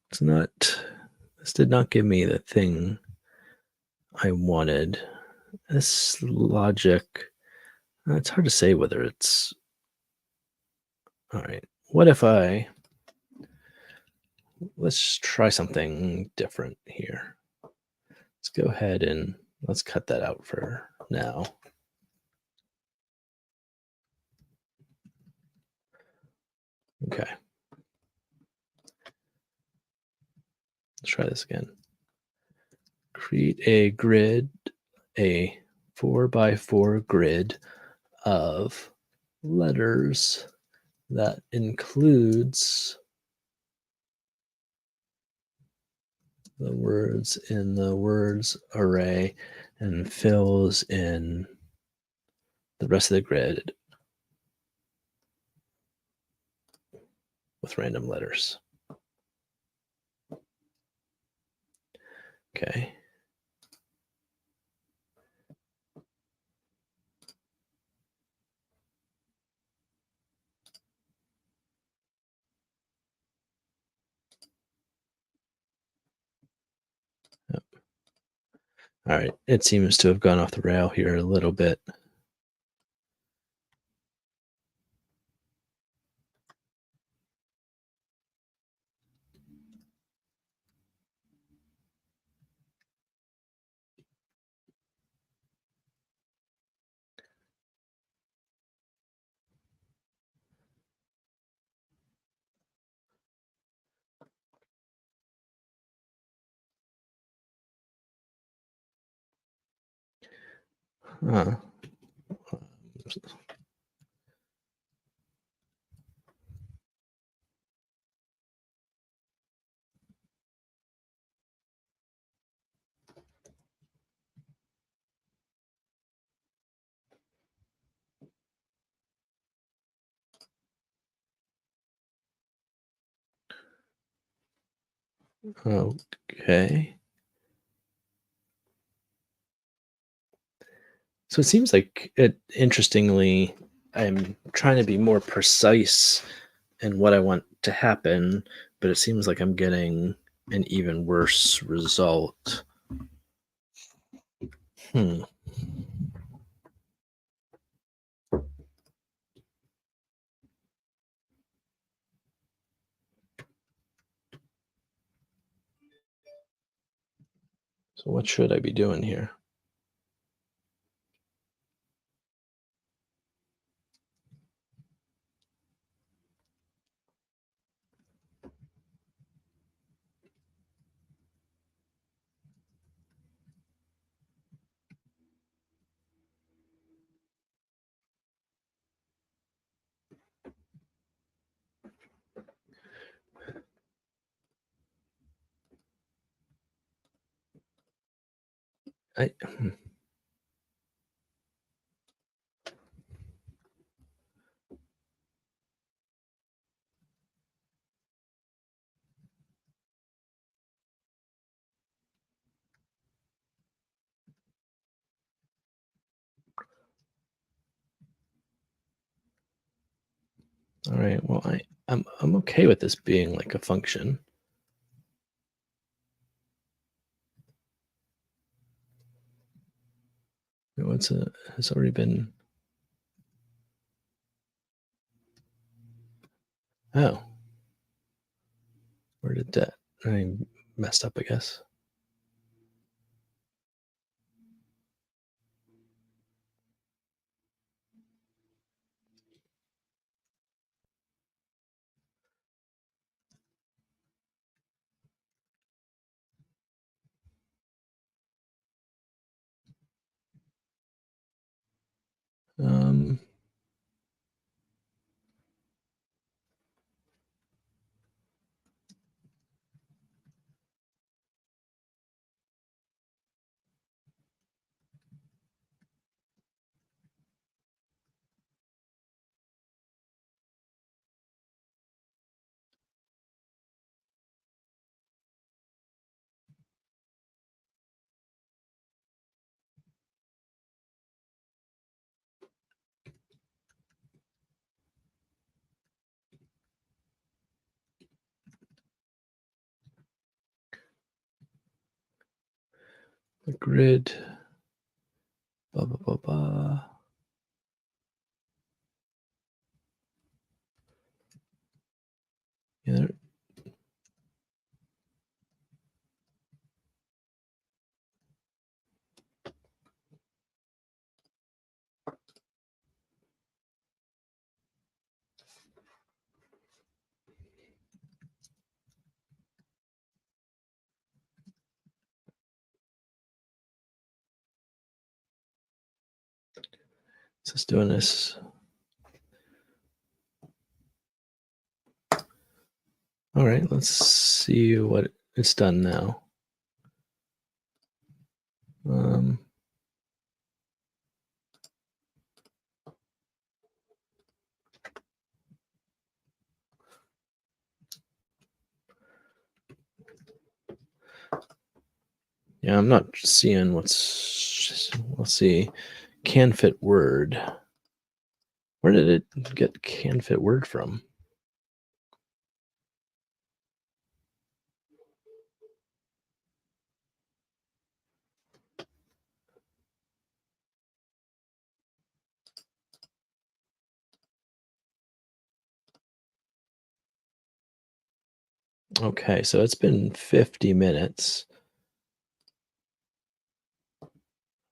It's not, this did not give me the thing I wanted. This logic, it's hard to say whether it's all right. What if let's try something different here. Let's go ahead and let's cut that out for now. Okay. Let's try this again. Create a grid, a 4x4 grid of letters that includes the words in the words array and fills in the rest of the grid with random letters. Okay. Yep. All right. It seems to have gone off the rail here a little bit. Huh. Okay. So it seems like interestingly, I'm trying to be more precise in what I want to happen, but it seems like I'm getting an even worse result. Hmm. So what should I be doing here? Hmm. All right. Well, I'm okay with this being like a function. What's a It's already been. Oh, where did that? I messed up, I guess. Um. The grid. Blah blah blah blah. Yeah, it's just doing this. All right, let's see what it's done now. Um, yeah, I'm not seeing what's. Let's see. Can fit word. Where did it get can fit word from? Okay, so it's been 50 minutes.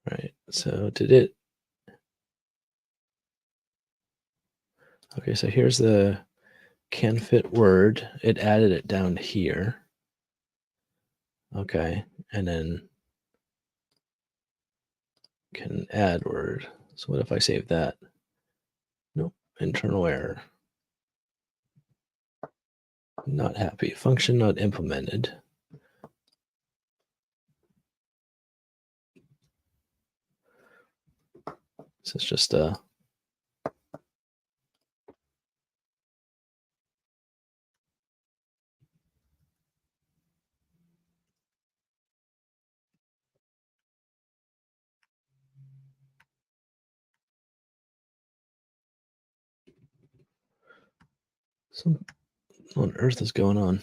Right. So did it. Okay, so here's the can fit word. It added it down here. Okay. And then can add word. So what if I save that? Nope. Internal error. Not happy. Function not implemented. So it's just some what on earth is going on?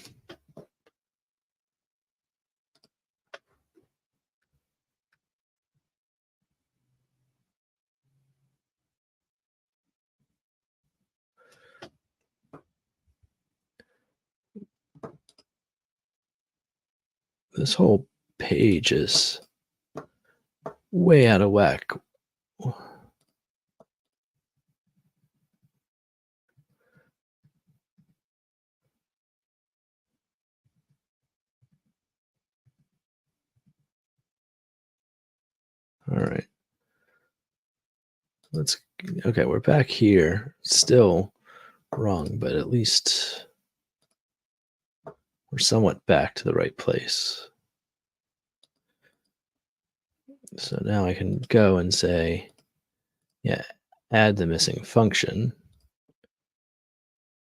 This whole page is way out of whack. All right. Let's okay, we're back here. Still wrong, but at least we're somewhat back to the right place. So now I can go and say, yeah, add the missing function.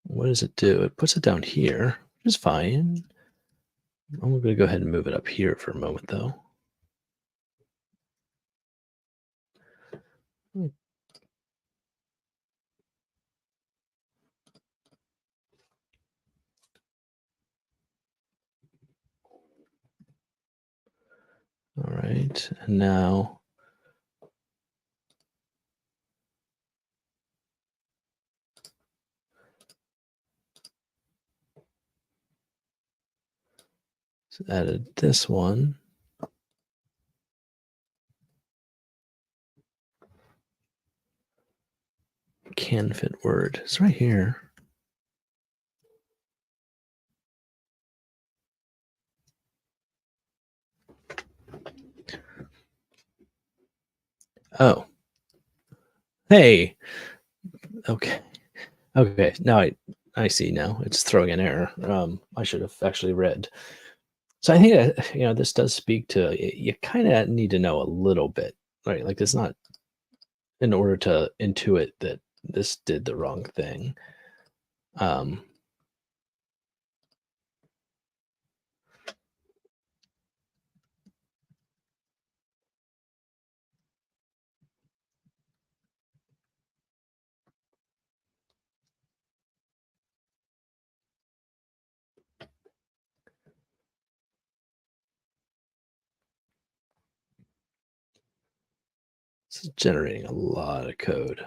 What does it do? It puts it down here, which is fine. I'm going to go ahead and move it up here for a moment, though. Hmm. All right, and now added this one. Can fit word. It's right here. Oh, hey. Okay. Okay. Now I see now. It's throwing an error. I should have actually read. So I think that this does speak to you kind of need to know a little bit, right? Like it's not in order to intuit that this did the wrong thing. Um, this is generating a lot of code.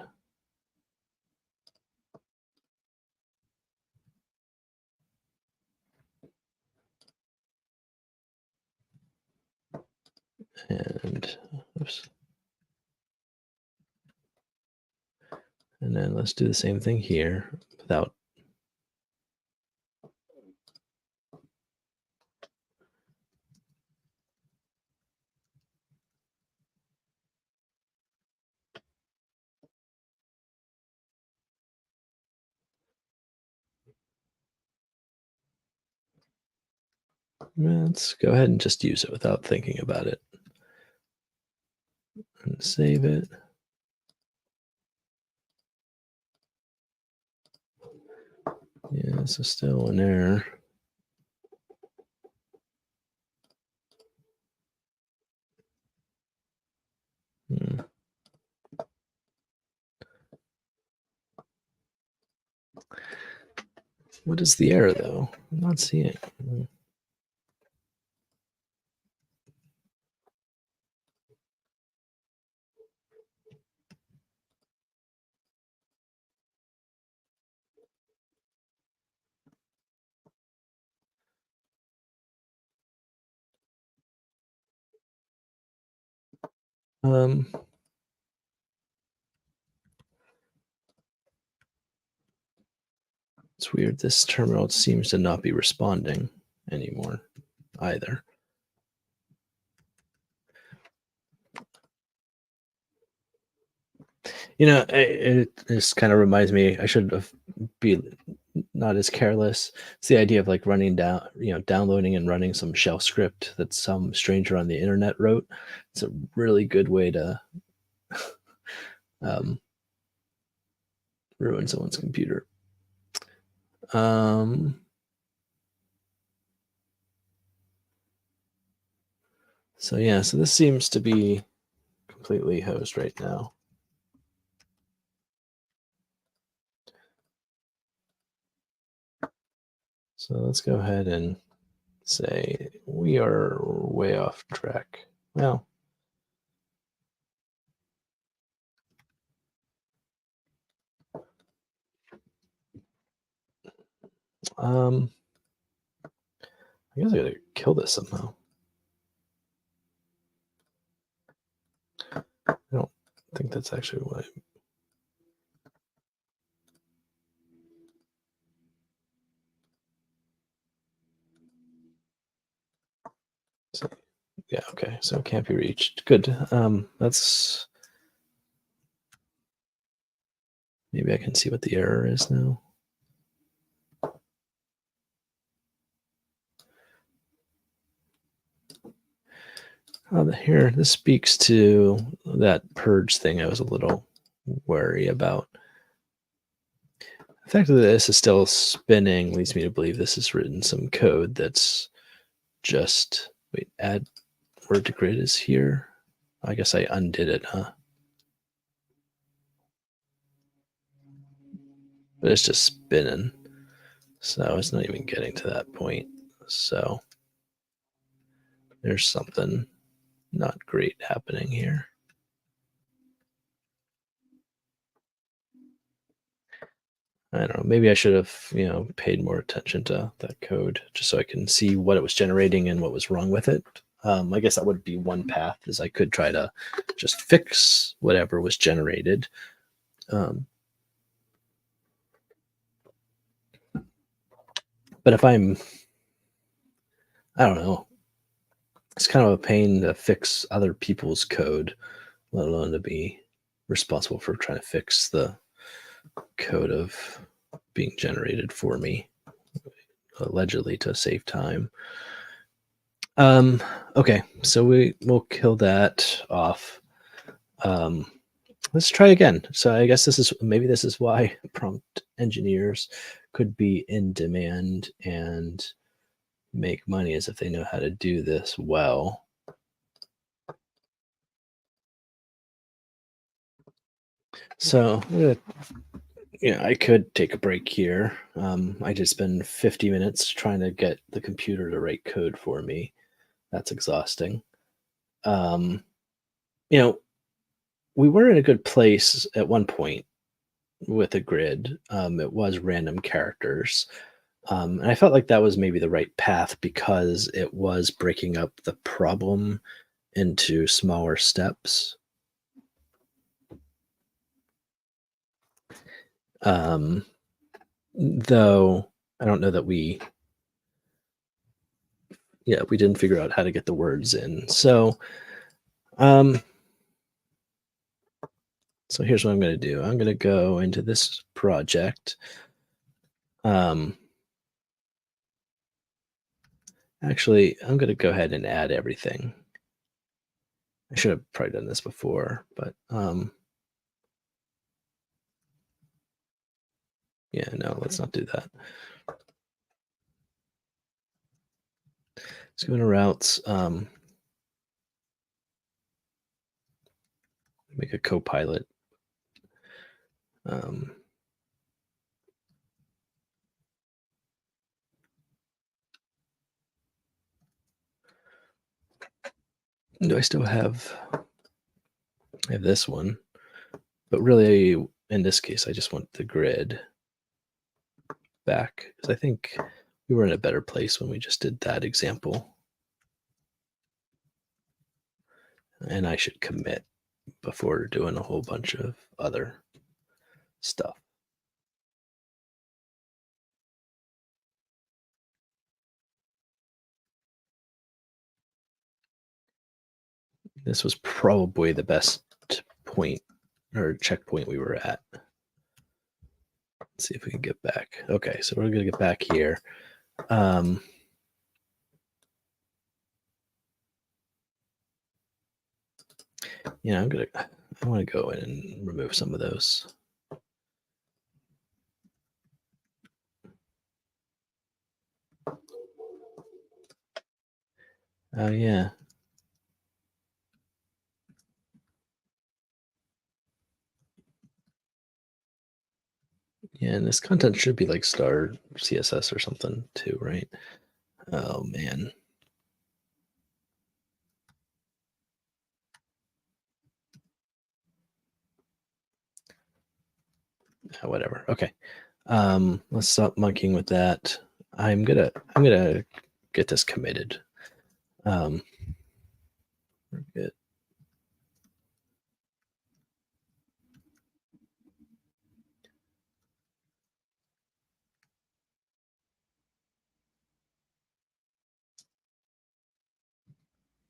And oops. And then let's do the same thing here without. Let's go ahead and just use it without thinking about it and save it. Yeah, so still an error. Hmm. What is the error though? I'm not seeing it. Um, it's weird. This terminal seems to not be responding anymore either. This kind of reminds me. I should have be not as careless. It's the idea of like running down, downloading and running some shell script that some stranger on the internet wrote. It's a really good way to um, ruin someone's computer. Um, so yeah, so this seems to be completely hosed right now. So let's go ahead and say we are way off track. Well, I guess I gotta kill this somehow. I don't think that's actually what so, yeah, okay. So it can't be reached. Good. That's maybe I can see what the error is now. Here, this speaks to that purge thing I was a little wary about. The fact that this is still spinning leads me to believe this has written some code that's just wait, add word to grid is here. I guess I undid it, huh? But it's just spinning. So it's not even getting to that point. So there's something not great happening here. I don't know. Maybe I should have, paid more attention to that code just so I can see what it was generating and what was wrong with it. I guess that would be one path, is I could try to just fix whatever was generated. But if I don't know, it's kind of a pain to fix other people's code, let alone to be responsible for trying to fix the code of being generated for me, allegedly to save time. Okay, so we'll kill that off. Um, let's try again. So I guess this is why prompt engineers could be in demand and make money, as if they know how to do this well. So I could take a break here. I just spend 50 minutes trying to get the computer to write code for me. That's exhausting. Um, you know, we were in a good place at one point with a grid. It was random characters. And I felt like that was maybe the right path because it was breaking up the problem into smaller steps. Um, though I don't know that we didn't figure out how to get the words in. Um, so here's what I'm going to do. I'm going to go into this project. Um, Actually, I'm going to go ahead and add everything. I should have probably done this before, but yeah, no, let's not do that. Let's go into routes. Make a Copilot. Um, do I still have this one? But really, in this case, I just want the grid back because I think we were in a better place when we just did that example. And I should commit before doing a whole bunch of other stuff. This was probably the best point or checkpoint we were at. Let's see if we can get back. Okay, so we're going to get back here. Um, yeah, I want to go in and remove some of those. Oh, yeah. Yeah, and this content should be like star CSS or something too, right? Oh, man. Whatever. Okay. Let's stop monkeying with that. I'm gonna get this committed. We're good.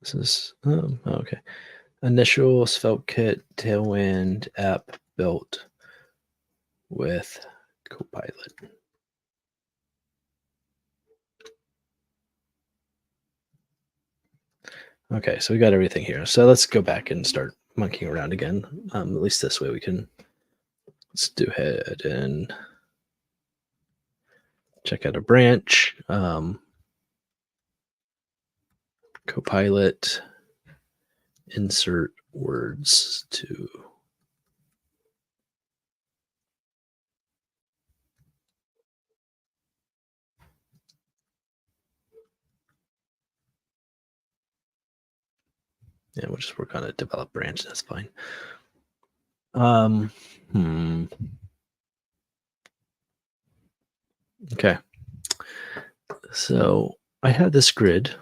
This is okay. Initial SvelteKit Tailwind app built with Copilot. Okay, so we got everything here. So let's go back and start monkeying around again. At least this way we can. Let's do ahead and check out a branch. Copilot insert words to. Yeah, we'll just work on a develop branch. That's fine. Hmm. Okay. So I have this grid.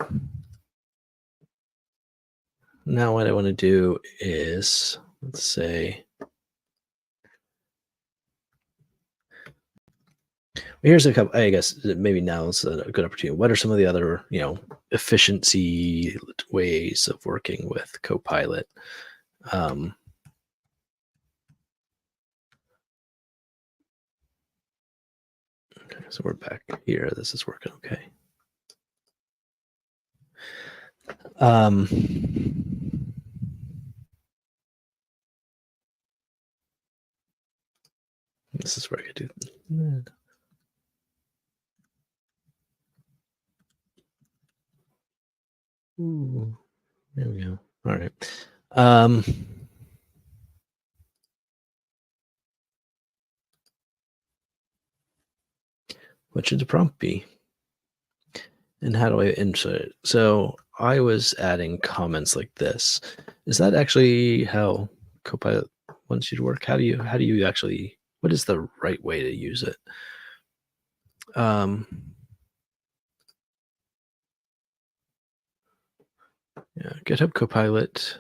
Now what I want to do is, let's say, here's a couple, I guess maybe now is a good opportunity. What are some of the other, efficiency ways of working with Copilot? Um, okay, so we're back here. This is working okay. Um, this is where I could do. Ooh, there we go. All right. What should the prompt be? And how do I insert it? So I was adding comments like this. Is that actually how Copilot wants you to work? How do you actually, what is the right way to use it? Um, yeah, GitHub Copilot,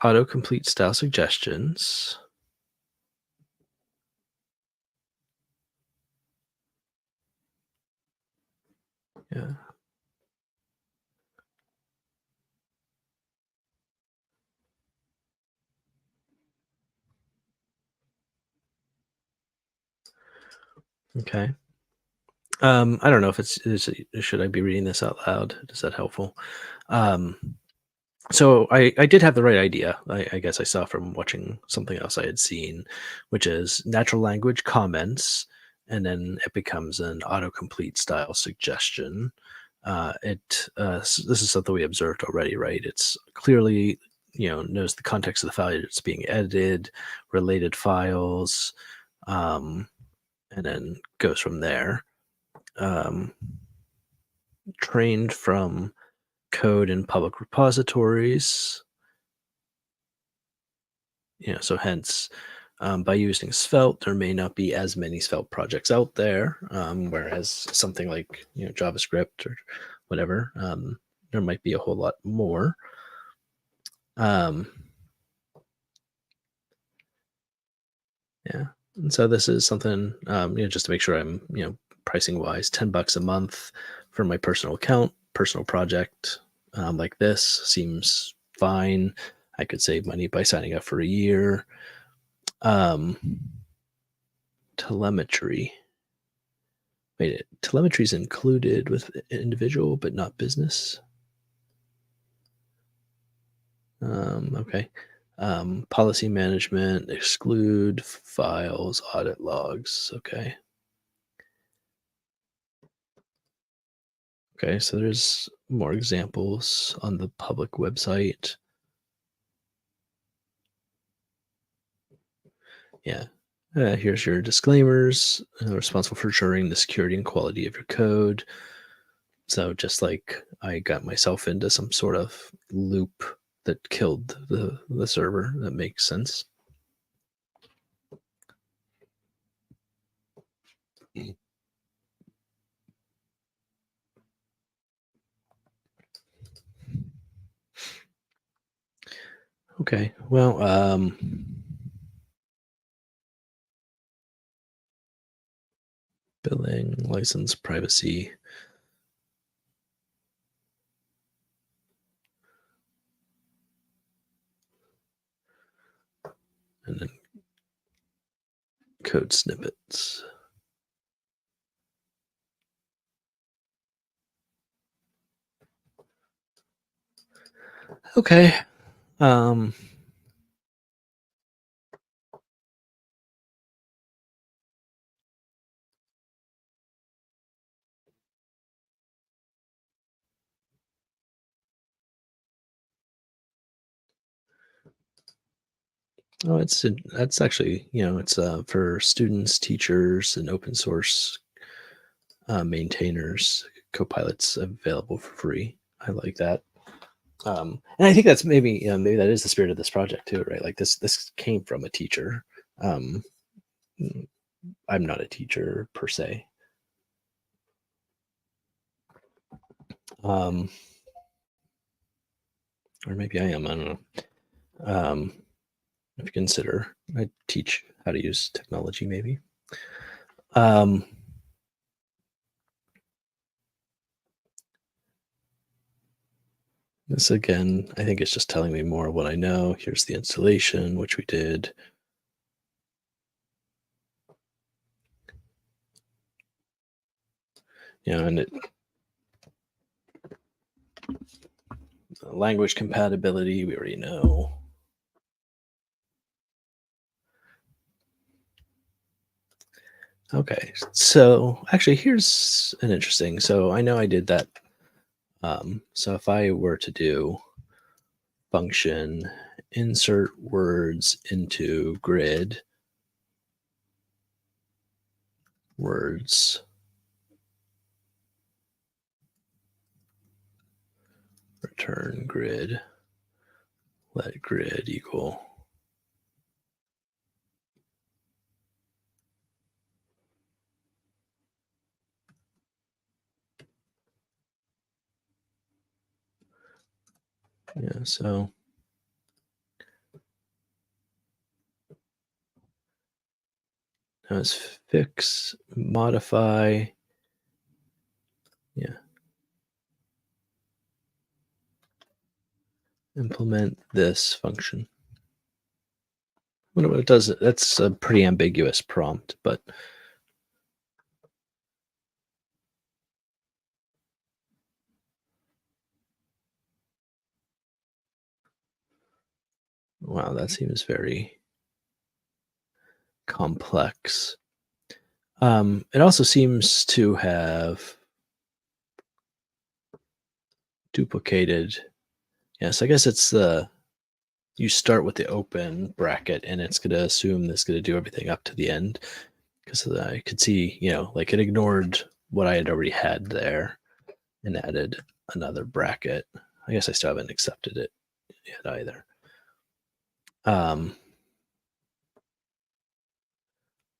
autocomplete style suggestions. Yeah. Okay. I don't know if should I be reading this out loud? Is that helpful? Um, so I did have the right idea. I guess I saw from watching something else I had seen, which is natural language comments, and then it becomes an autocomplete style suggestion. This is something we observed already, right? It's clearly knows the context of the file it's being edited, related files, um, and then goes from there. Um, Trained from code in public repositories, so hence, by using Svelte, there may not be as many Svelte projects out there, whereas something like JavaScript or whatever, there might be a whole lot more. Um, yeah, and so this is something, just to make sure I'm pricing wise, $10 a month for my personal account, personal project, like this seems fine. I could save money by signing up for a year. Um, Telemetry. Wait, telemetry is included with individual, but not business. Okay. Policy management, exclude files, audit logs. Okay. Okay. So there's more examples on the public website. Yeah. Here's your disclaimers. Responsible for ensuring the security and quality of your code. So just like I got myself into some sort of loop that killed the server, that makes sense. Okay. Well, billing, license, privacy. And then code snippets. Okay. Um, oh, that's actually, it's for students, teachers, and open source maintainers. Copilot's available for free. I like that. And I think that's maybe that is the spirit of this project too, right? Like this came from a teacher. Um, I'm not a teacher per se. Um, or maybe I am. I don't know. Um, if you consider, I teach how to use technology, maybe. Um, this again, I think it's just telling me more of what I know. Here's the installation, which we did. And language compatibility, we already know. Okay, so actually, here's an interesting. So I know I did that. So if I were to do function insert words into grid, words return grid, let grid equal. Yeah, so now it's fix, modify. Yeah, implement this function. I wonder what it does. That's a pretty ambiguous prompt, but Wow, that seems very complex. It also seems to have duplicated. Yes, I guess it's the you start with the open bracket and it's going to assume that's going to do everything up to the end because I could see, like it ignored what I had already had there and added another bracket. I guess I still haven't accepted it yet either. Um,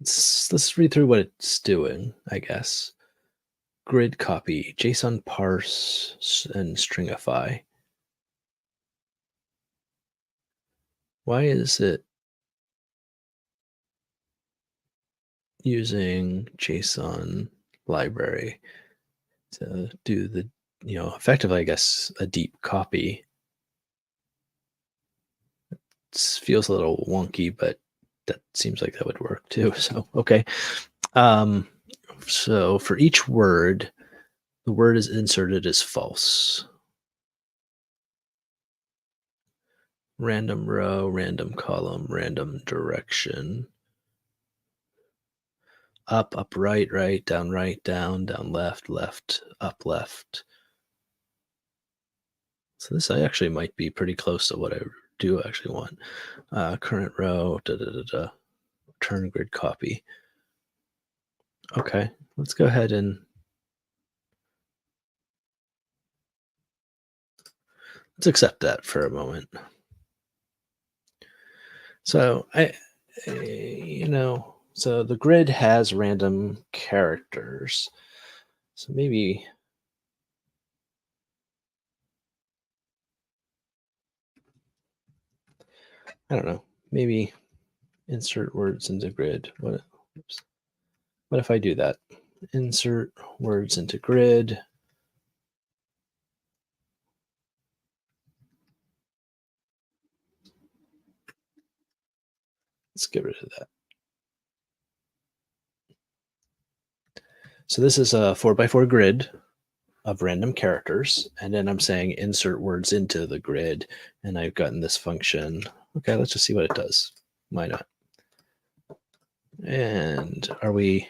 let's read through what it's doing, I guess. Grid copy, JSON parse, and stringify. Why is it using JSON library to do the, effectively, I guess, a deep copy? It feels a little wonky, but that seems like that would work too. So, okay. Um, so for each word, the word is inserted as false. Random row, random column, random direction. Up, right, down, down, left, up, left. So this I actually might be pretty close to what I do actually want. Current row, turn grid copy. Okay, let's go ahead and let's accept that for a moment. So so the grid has random characters. So maybe I don't know. Maybe insert words into grid. Oops. What if I do that? Insert words into grid. Let's get rid of that. So this is a 4x4 grid of random characters. And then I'm saying insert words into the grid. And I've gotten this function. Okay, let's just see what it does. Why not? And are we...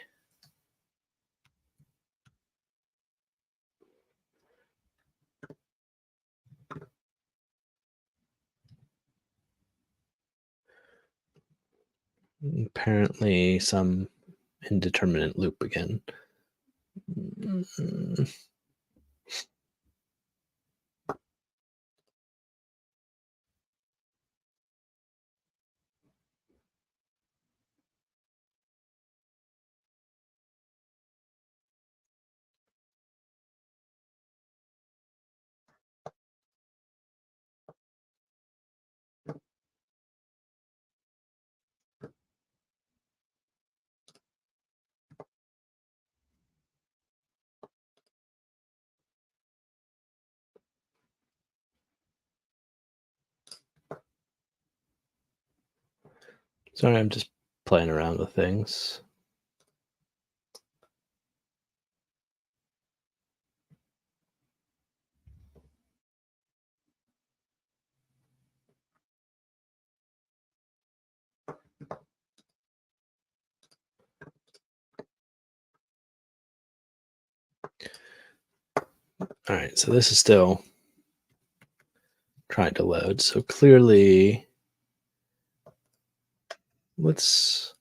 Apparently some indeterminate loop again. Sorry, I'm just playing around with things. All right, so this is still trying to load. So clearly, what's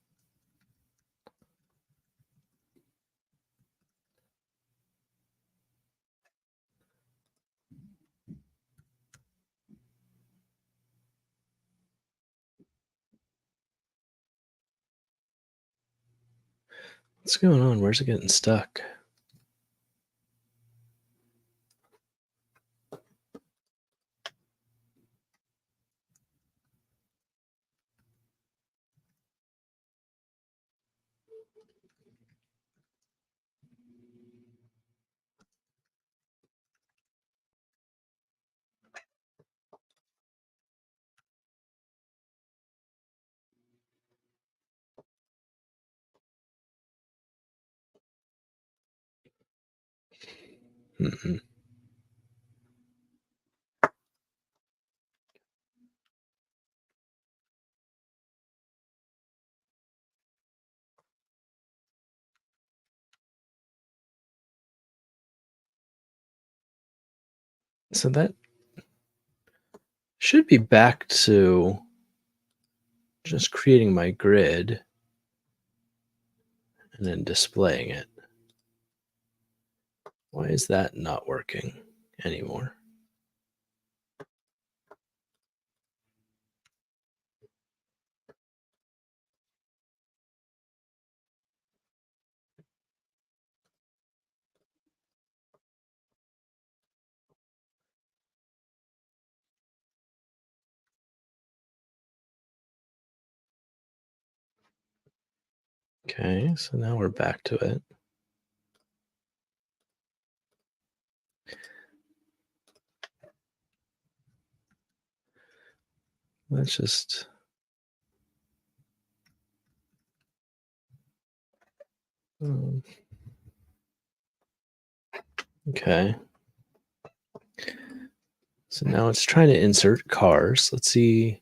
going on? Where's it getting stuck? Mm-hmm. So that should be back to just creating my grid and then displaying it. Why is that not working anymore? Okay, so now we're back to it. Let's just um, okay. So now it's trying to insert cars. Let's see.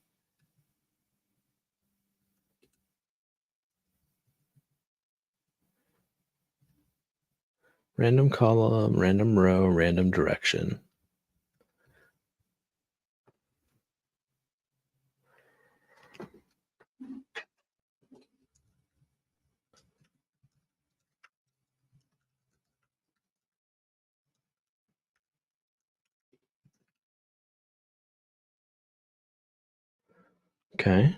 Random column, random row, random direction. Okay.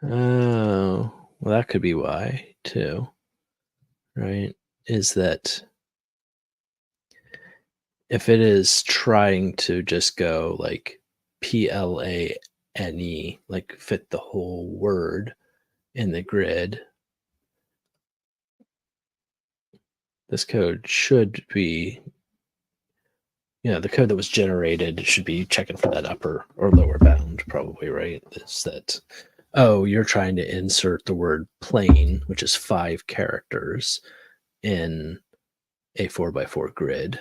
Oh, well, that could be why too, right? Is that if it is trying to just go like PLANE, like fit the whole word in the grid, this code should be, the code that was generated should be checking for that upper or lower bound, probably, right? Is that, oh, you're trying to insert the word plane, which is 5 characters, in a 4 by 4 grid.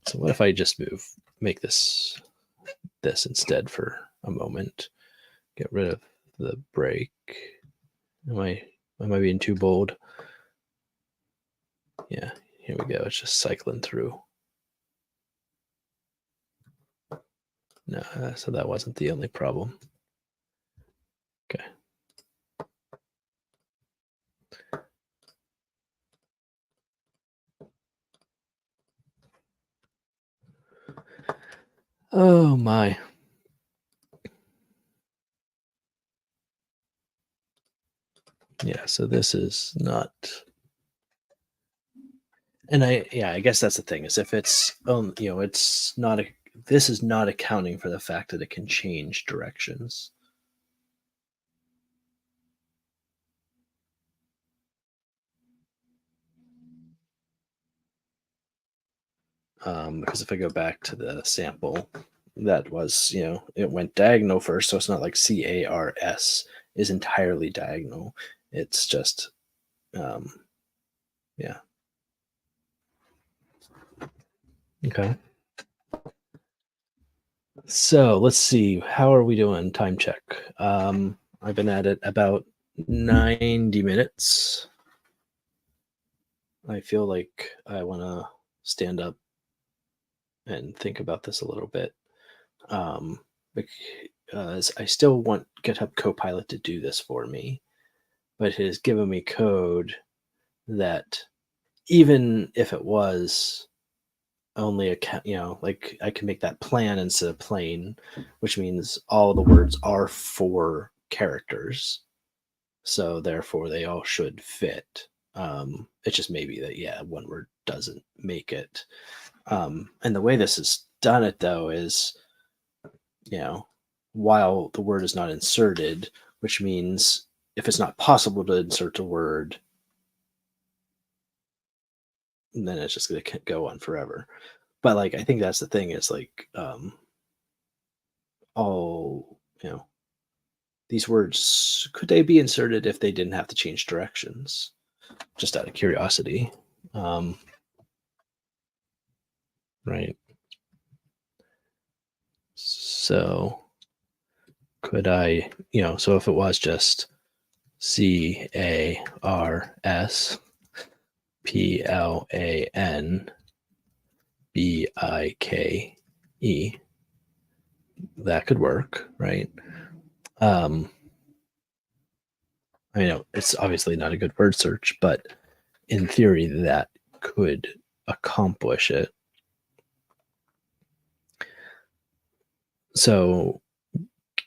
So what if I just make this instead for a moment? Get rid of the break. Am I being too bold? Yeah, here we go. It's just cycling through. No, so that wasn't the only problem. Okay. Oh my. Yeah, so this is not, and I guess that's the thing, is if it's it's not this is not accounting for the fact that it can change directions. Because if I go back to the sample, that was, it went diagonal first, so it's not like CARS is entirely diagonal. It's just, um, yeah. Okay. So let's see. How are we doing? Time check. I've been at it about 90 minutes. I feel like I want to stand up and think about this a little bit. Um, because I still want GitHub Copilot to do this for me, but it has given me code that, even if it was only like I can make that plan instead of plain, which means all the words are 4 characters. So therefore they all should fit. It's just maybe that, yeah, one word doesn't make it. And the way this is done it though is, you know, while the word is not inserted, which means if it's not possible to insert a word, then it's just going to go on forever. But like, I think that's the thing, is like, all, these words, could they be inserted if they didn't have to change directions? Just out of curiosity. Right. So could I, so if it was just CARSPLANBIKE, that could work, right? I know it's obviously not a good word search, but in theory, that could accomplish it. So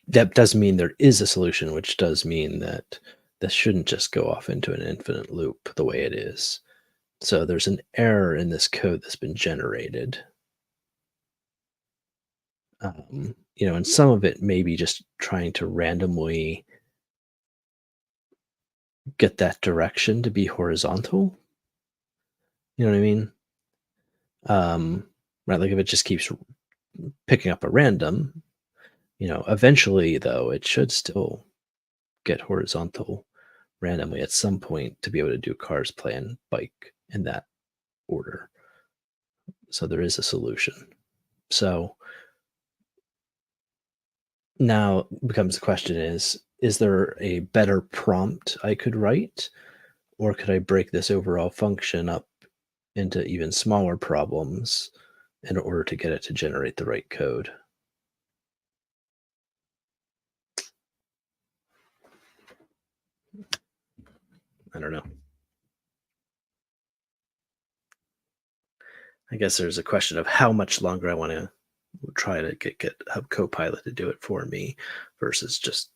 that does mean there is a solution, which does mean that this shouldn't just go off into an infinite loop the way it is. So there's an error in this code that's been generated. And some of it may be just trying to randomly get that direction to be horizontal. You know what I mean? Right, like if it just keeps picking up a random, eventually though, it should still get horizontal randomly at some point to be able to do cars, plan, bike in that order. So there is a solution. So now becomes the question is there a better prompt I could write, or could I break this overall function up into even smaller problems in order to get it to generate the right code? I don't know. I guess there's a question of how much longer I want to try to get GitHub Copilot to do it for me versus just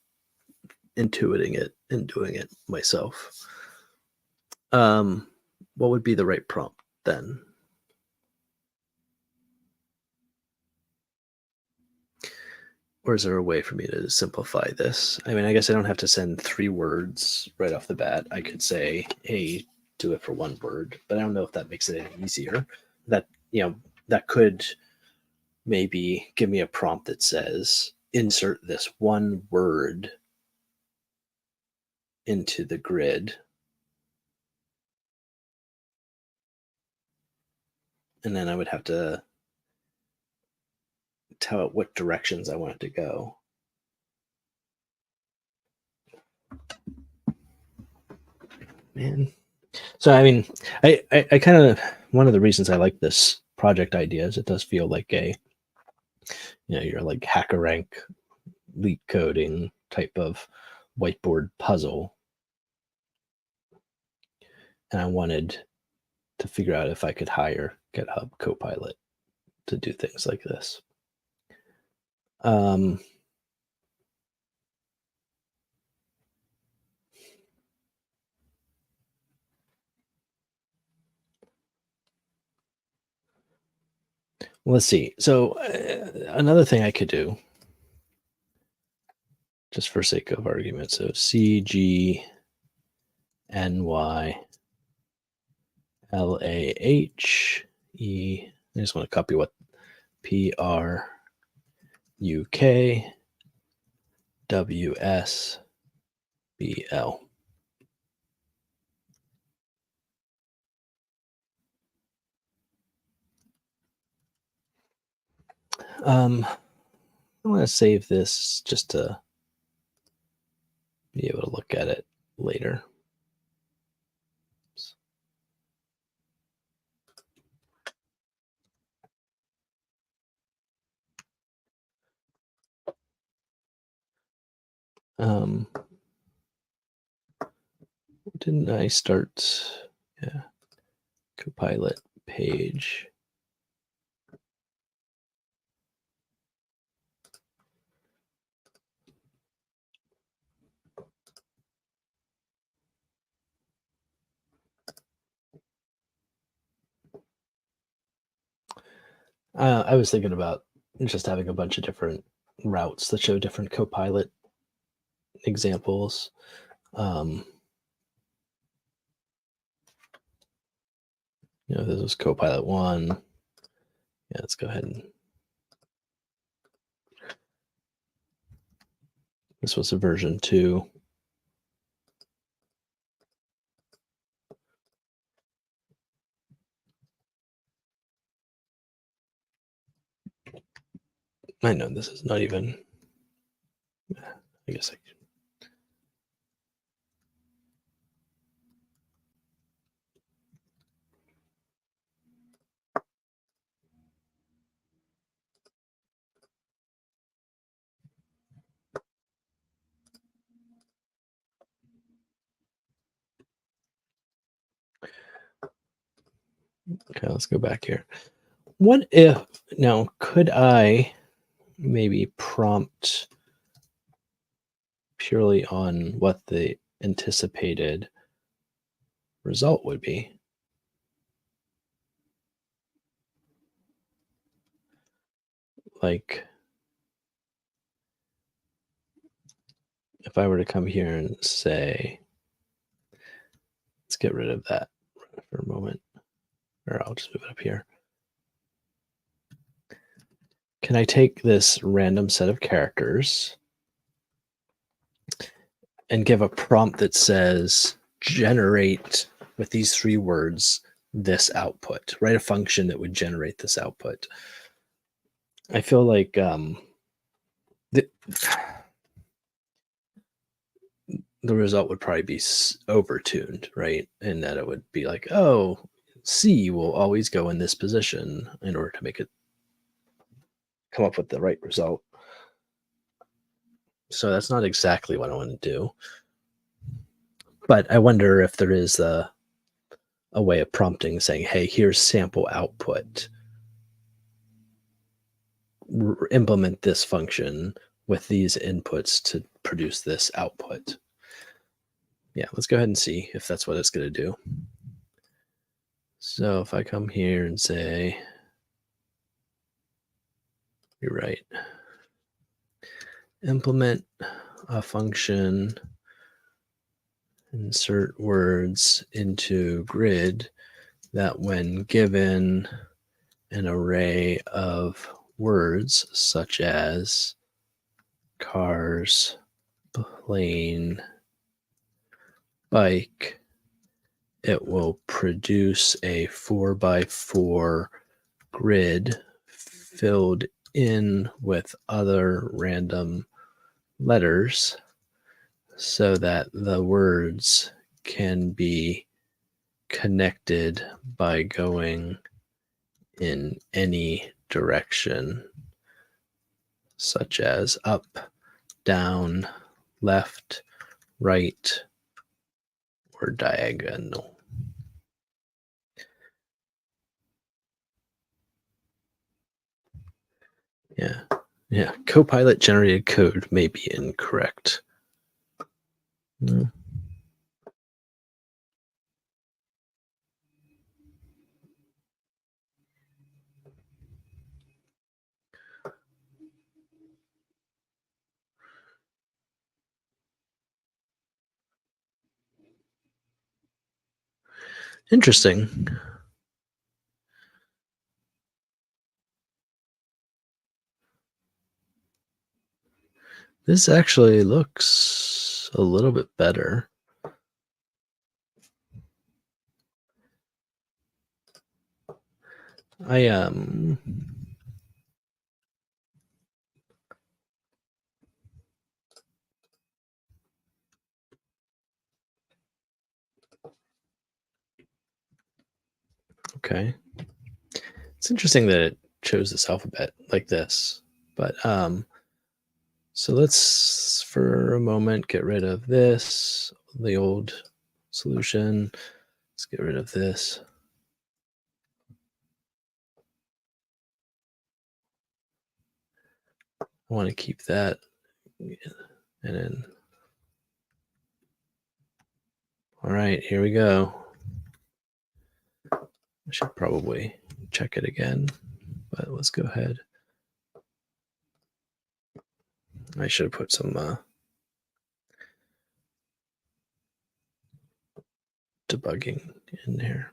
intuiting it and doing it myself. What would be the right prompt then? Or is there a way for me to simplify this? I mean, I guess I don't have to send 3 words right off the bat. I could say, hey, do it for 1 word, but I don't know if that makes it any easier. That could maybe give me a prompt that says, insert this 1 word into the grid. And then I would have to tell it what directions I want it to go. Man. So, I mean, I kind of, one of the reasons I like this project idea is it does feel like you're like hacker rank leak coding type of whiteboard puzzle. And I wanted to figure out if I could hire GitHub Copilot to do things like this. Let's see. So another thing I could do, just for sake of argument, so CGNYLAH. I just want to copy what PRUKWSBL. I'm going to save this just to be able to look at it later. Didn't I start? Yeah, Copilot page. I was thinking about just having a bunch of different routes that show different Copilot examples. This was Copilot 1. Yeah, let's go ahead and This was a version 2. I know this is not even, I guess I can. Okay, let's go back here. What if, now, could I maybe prompt purely on what the anticipated result would be? Like, if I were to come here and say, let's get rid of that for a moment, or I'll just move it up here. Can I take this random set of characters and give a prompt that says, generate with these 3 words this output, write a function that would generate this output? I feel like the result would probably be overtuned, right? And that it would be like, oh, C will always go in this position in order to make it come up with the right result. So that's not exactly what I want to do. But I wonder if there is a way of prompting saying, hey, here's sample output. Implement this function with these inputs to produce this output. Yeah, let's go ahead and see if that's what it's going to do. So if I come here and say, you're right, implement a function, insert words into grid that when given an array of words such as cars, plane, bike, it will produce a 4x4 grid filled in with other random letters so that the words can be connected by going in any direction, such as up, down, left, right, or diagonal. Yeah. Copilot generated code may be incorrect. No. Interesting. This actually looks a little bit better. Okay. It's interesting that it chose this alphabet like this, but so let's for a moment get rid of this, the old solution. Let's get rid of this. I want to keep that, and then all right, here we go. I should probably check it again, but let's go ahead. I should have put some debugging in there.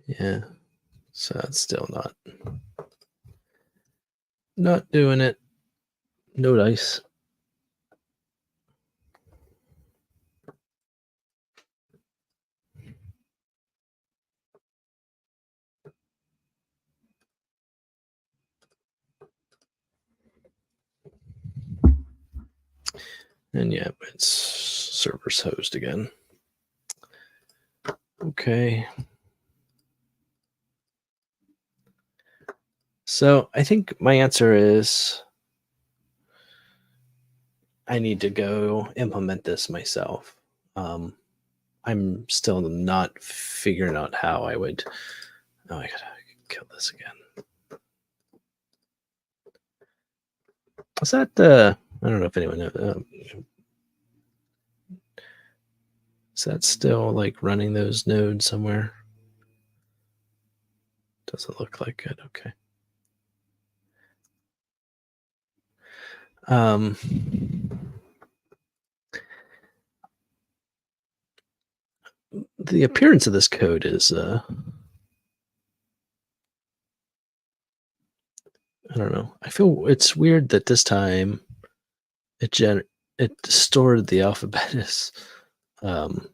Yeah. So it's still not doing it. No dice. And yeah, it's server's hosed again. Okay. So I think my answer is I need to go implement this myself. Um, I'm still not figuring out how I would. Oh, I gotta kill this again. Is that the? I don't know if anyone knows. Is that still like running those nodes somewhere? Doesn't look like it. Okay. Um, the appearance of this code is I don't know. I feel it's weird that this time it stored the alphabet as um,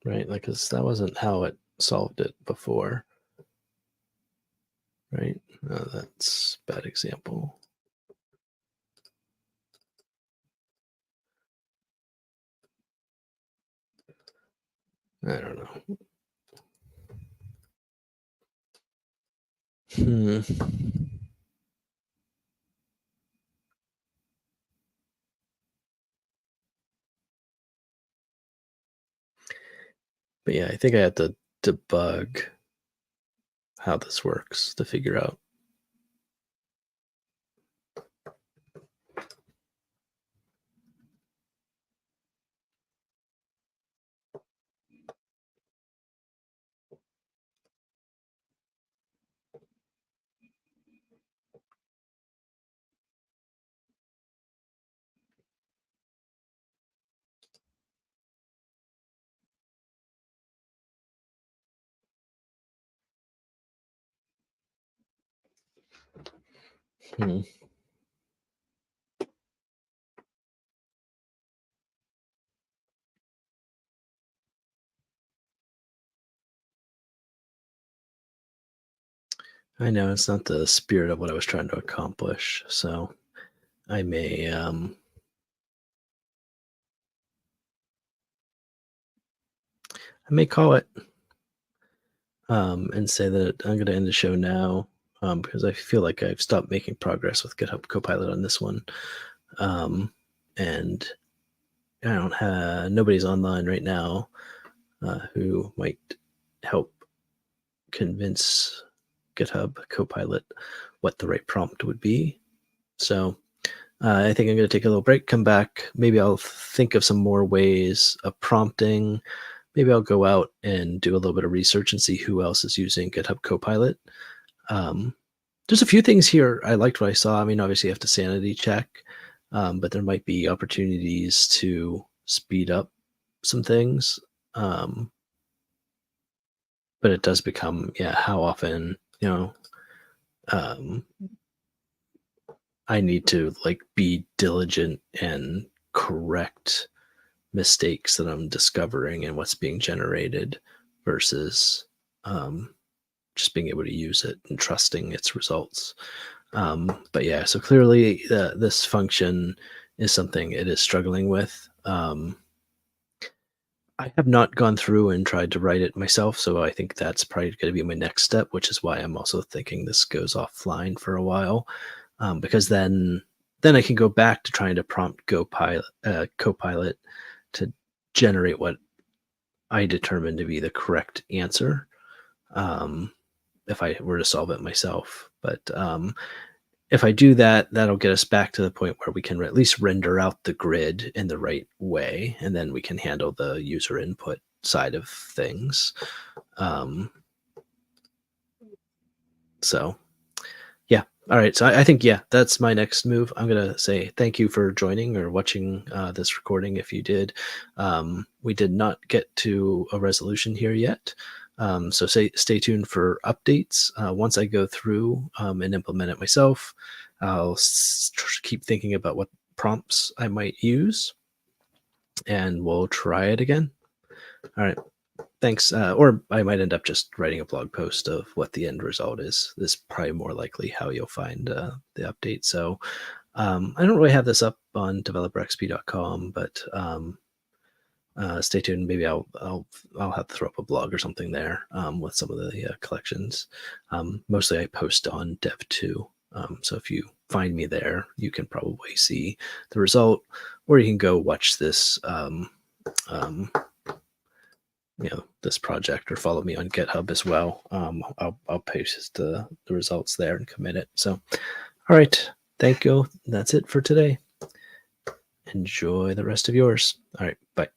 right, like 'cause that wasn't how it solved it before, right? Oh, that's a bad example. I don't know. Hmm. But yeah, I think I have to debug how this works to figure out. Hmm. I know it's not the spirit of what I was trying to accomplish, so I may call it and say that I'm going to end the show now because I feel like I've stopped making progress with GitHub Copilot on this one. And I don't have nobody's online right now who might help convince GitHub Copilot what the right prompt would be. So I think I'm going to take a little break, come back. Maybe I'll think of some more ways of prompting. Maybe I'll go out and do a little bit of research and see who else is using GitHub Copilot. Um, there's a few things here I liked what I saw. I mean, obviously you have to sanity check, but there might be opportunities to speed up some things. Um, but it does become, yeah, how often, um, I need to like be diligent and correct mistakes that I'm discovering and what's being generated versus um, just being able to use it and trusting its results. But yeah, so clearly this function is something it is struggling with. I have not gone through and tried to write it myself, so I think that's probably going to be my next step, which is why I'm also thinking this goes offline for a while, because then I can go back to trying to prompt Copilot to generate what I determine to be the correct answer. Um, if I were to solve it myself, but if I do that, that'll get us back to the point where we can at least render out the grid in the right way, and then we can handle the user input side of things. Um, so, yeah, All right. So I think, yeah, that's my next move. I'm going to say thank you for joining or watching this recording. If you did, we did not get to a resolution here yet. So stay tuned for updates. Once I go through and implement it myself, I'll keep thinking about what prompts I might use, and we'll try it again. All right. Thanks. Or I might end up just writing a blog post of what the end result is. This is probably more likely how you'll find the update. So I don't really have this up on developerxp.com, but stay tuned. Maybe I'll have to throw up a blog or something there with some of the collections. Mostly I post on Dev2. So if you find me there, you can probably see the result, or you can go watch this um, this project, or follow me on GitHub as well. I'll paste the results there and commit it. So, all right. Thank you. That's it for today. Enjoy the rest of yours. All right. Bye.